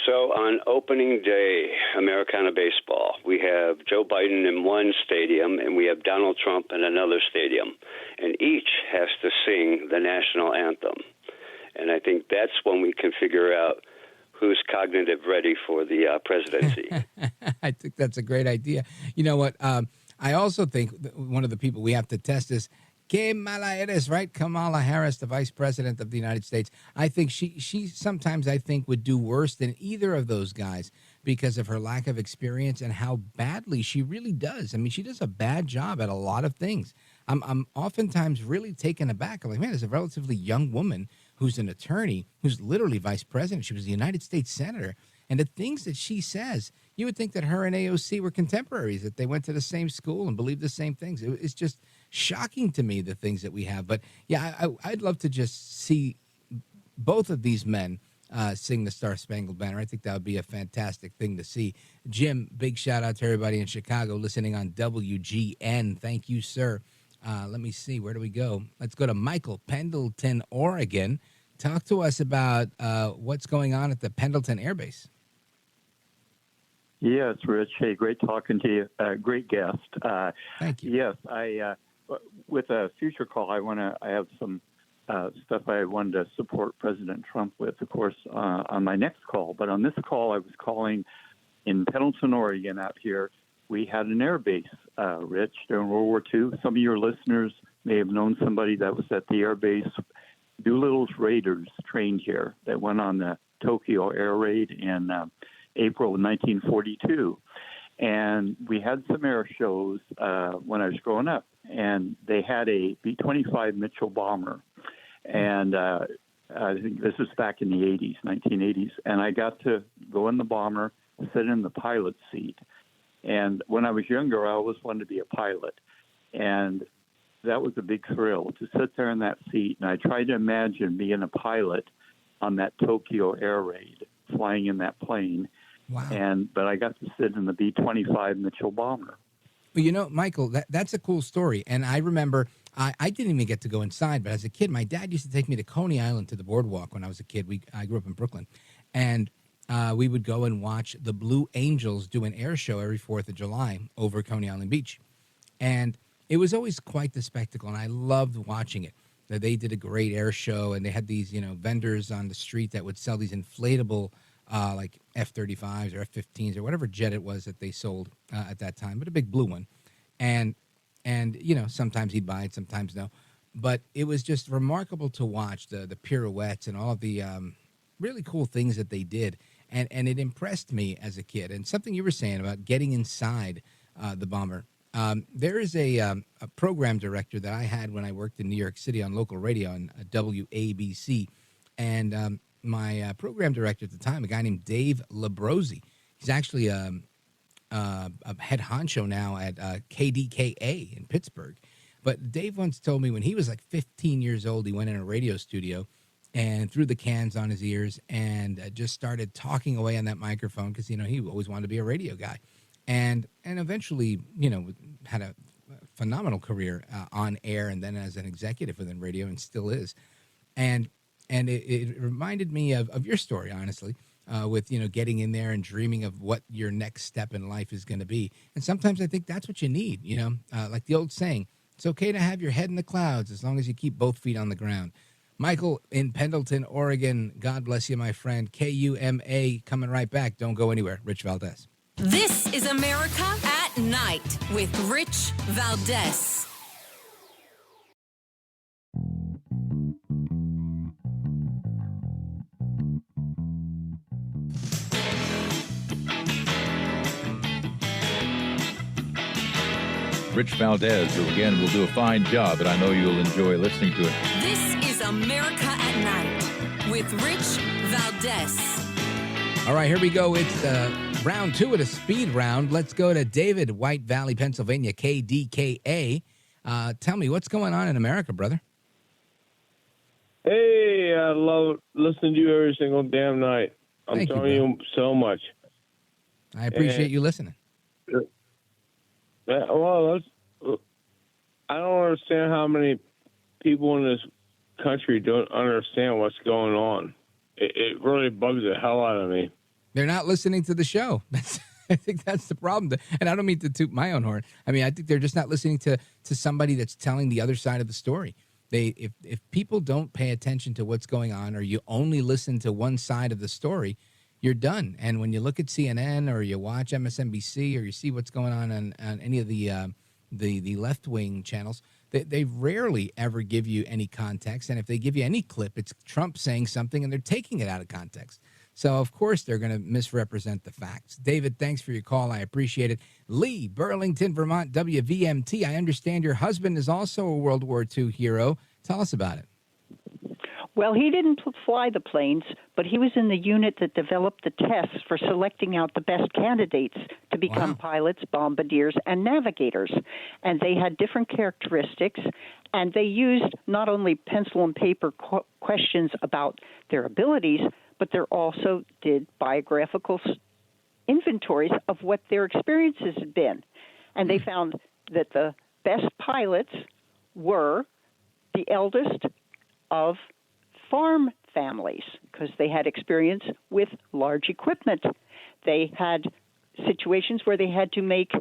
so on opening day, Americana Baseball, we have Joe Biden in one stadium, and we have Donald Trump in another stadium, and each has to sing the national anthem. And I think that's when we can figure out who's cognitive ready for the presidency. I think that's a great idea. You know what? I also think that one of the people we have to test is Que mala eres, right? Kamala Harris, the vice president of the United States. I think she sometimes, I think, would do worse than either of those guys because of her lack of experience and how badly she really does. I mean, she does a bad job at a lot of things. I'm oftentimes really taken aback. I'm like, man, there's a relatively young woman who's an attorney, who's literally vice president. She was a United States senator. And the things that she says, you would think that her and AOC were contemporaries, that they went to the same school and believed the same things. It's just shocking to me, the things that we have. But, yeah, I'd love to just see both of these men sing the Star-Spangled Banner. I think that would be a fantastic thing to see. Jim, big shout-out to everybody in Chicago listening on WGN. Thank you, sir. Let me see. Where do we go? Let's go to Michael, Pendleton, Oregon. Talk to us about what's going on at the Pendleton Air Base. Yes, Rich. Hey, great talking to you. Great guest. Thank you. Yes, I with a future call, I have some stuff I wanted to support President Trump with, of course, on my next call. But on this call, I was calling in Pendleton, Oregon, out here. We had an air base, Rich, during World War II. Some of your listeners may have known somebody that was at the air base. Doolittle's Raiders trained here. That went on the Tokyo air raid in April of 1942. And we had some air shows when I was growing up. And they had a B-25 Mitchell bomber. And I think this was back in the 80s, 1980s. And I got to go in the bomber, sit in the pilot seat. And when I was younger, I always wanted to be a pilot. And that was a big thrill to sit there in that seat. And I tried to imagine being a pilot on that Tokyo air raid, flying in that plane. Wow. But I got to sit in the B-25 Mitchell bomber. Well, you know, Michael, that's a cool story. And I remember I didn't even get to go inside, but as a kid, my dad used to take me to Coney Island to the boardwalk when I was a kid. I grew up in Brooklyn. And we would go and watch the Blue Angels do an air show every 4th of July over Coney Island Beach. And it was always quite the spectacle, and I loved watching it. They did a great air show, and they had these, vendors on the street that would sell these inflatable like F-35s or F-15s or whatever jet it was that they sold at that time, but a big blue one. And sometimes he'd buy it, sometimes no. But it was just remarkable to watch the pirouettes and all of the really cool things that they did. And it impressed me as a kid. And something you were saying about getting inside the bomber. There is a program director that I had when I worked in New York City on local radio on WABC. And my program director at the time, a guy named Dave Labrosi, he's actually a head honcho now at KDKA in Pittsburgh. But Dave once told me when he was like 15 years old, he went in a radio studio and threw the cans on his ears and just started talking away on that microphone because, he always wanted to be a radio guy. And eventually, had a phenomenal career on air and then as an executive within radio and still is. And it reminded me of your story, honestly, with, getting in there and dreaming of what your next step in life is going to be. And sometimes I think that's what you need, like the old saying, it's okay to have your head in the clouds as long as you keep both feet on the ground. Michael in Pendleton, Oregon, God bless you, my friend. KUMA coming right back. Don't go anywhere. Rich Valdez. This is America at Night with Rich Valdez. Rich Valdez, who again will do a fine job, and I know you'll enjoy listening to it. This is America at Night with Rich Valdez. All right, here we go. It's round two at a speed round. Let's go to David, White Valley, Pennsylvania, KDKA. Tell me, what's going on in America, brother? Hey, I love listening to you every single damn night. I'm telling you so much. I appreciate you listening. Well, I don't understand how many people in this country don't understand what's going on. It really bugs the hell out of me. They're not listening to the show. I think that's the problem. And I don't mean to toot my own horn. I mean, I think they're just not listening to somebody that's telling the other side of the story. If people don't pay attention to what's going on, or you only listen to one side of the story, you're done. And when you look at CNN or you watch MSNBC or you see what's going on any of the left-wing channels, they rarely ever give you any context. And if they give you any clip, it's Trump saying something and they're taking it out of context. So, of course, they're going to misrepresent the facts. David, thanks for your call. I appreciate it. Lee, Burlington, Vermont, WVMT. I understand your husband is also a World War II hero. Tell us about it. Well, he didn't fly the planes, but he was in the unit that developed the tests for selecting out the best candidates to become pilots, bombardiers, and navigators. And they had different characteristics, and they used not only pencil and paper questions about their abilities, but they also did biographical inventories of what their experiences had been. And they found that the best pilots were the eldest of farm families because they had experience with large equipment. They had situations where they had to make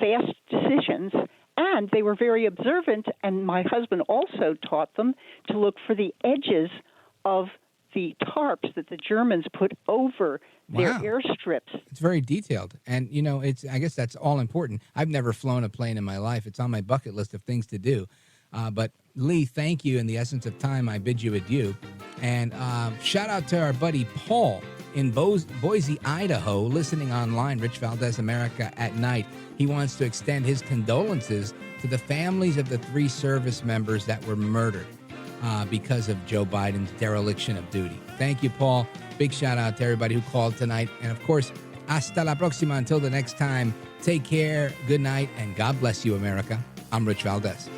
fast decisions, and they were very observant, and my husband also taught them to look for the edges of the tarps that the Germans put over their airstrips. It's very detailed. And, I guess that's all important. I've never flown a plane in my life. It's on my bucket list of things to do. But Lee, thank you. In the essence of time, I bid you adieu. And shout out to our buddy Paul in Boise, Idaho, listening online, Rich Valdez, America at Night. He wants to extend his condolences to the families of the 3 service members that were murdered because of Joe Biden's dereliction of duty. Thank you, Paul. Big shout out to everybody who called tonight. And of course, hasta la próxima. Until the next time, take care, good night, and God bless you, America. I'm Rich Valdez.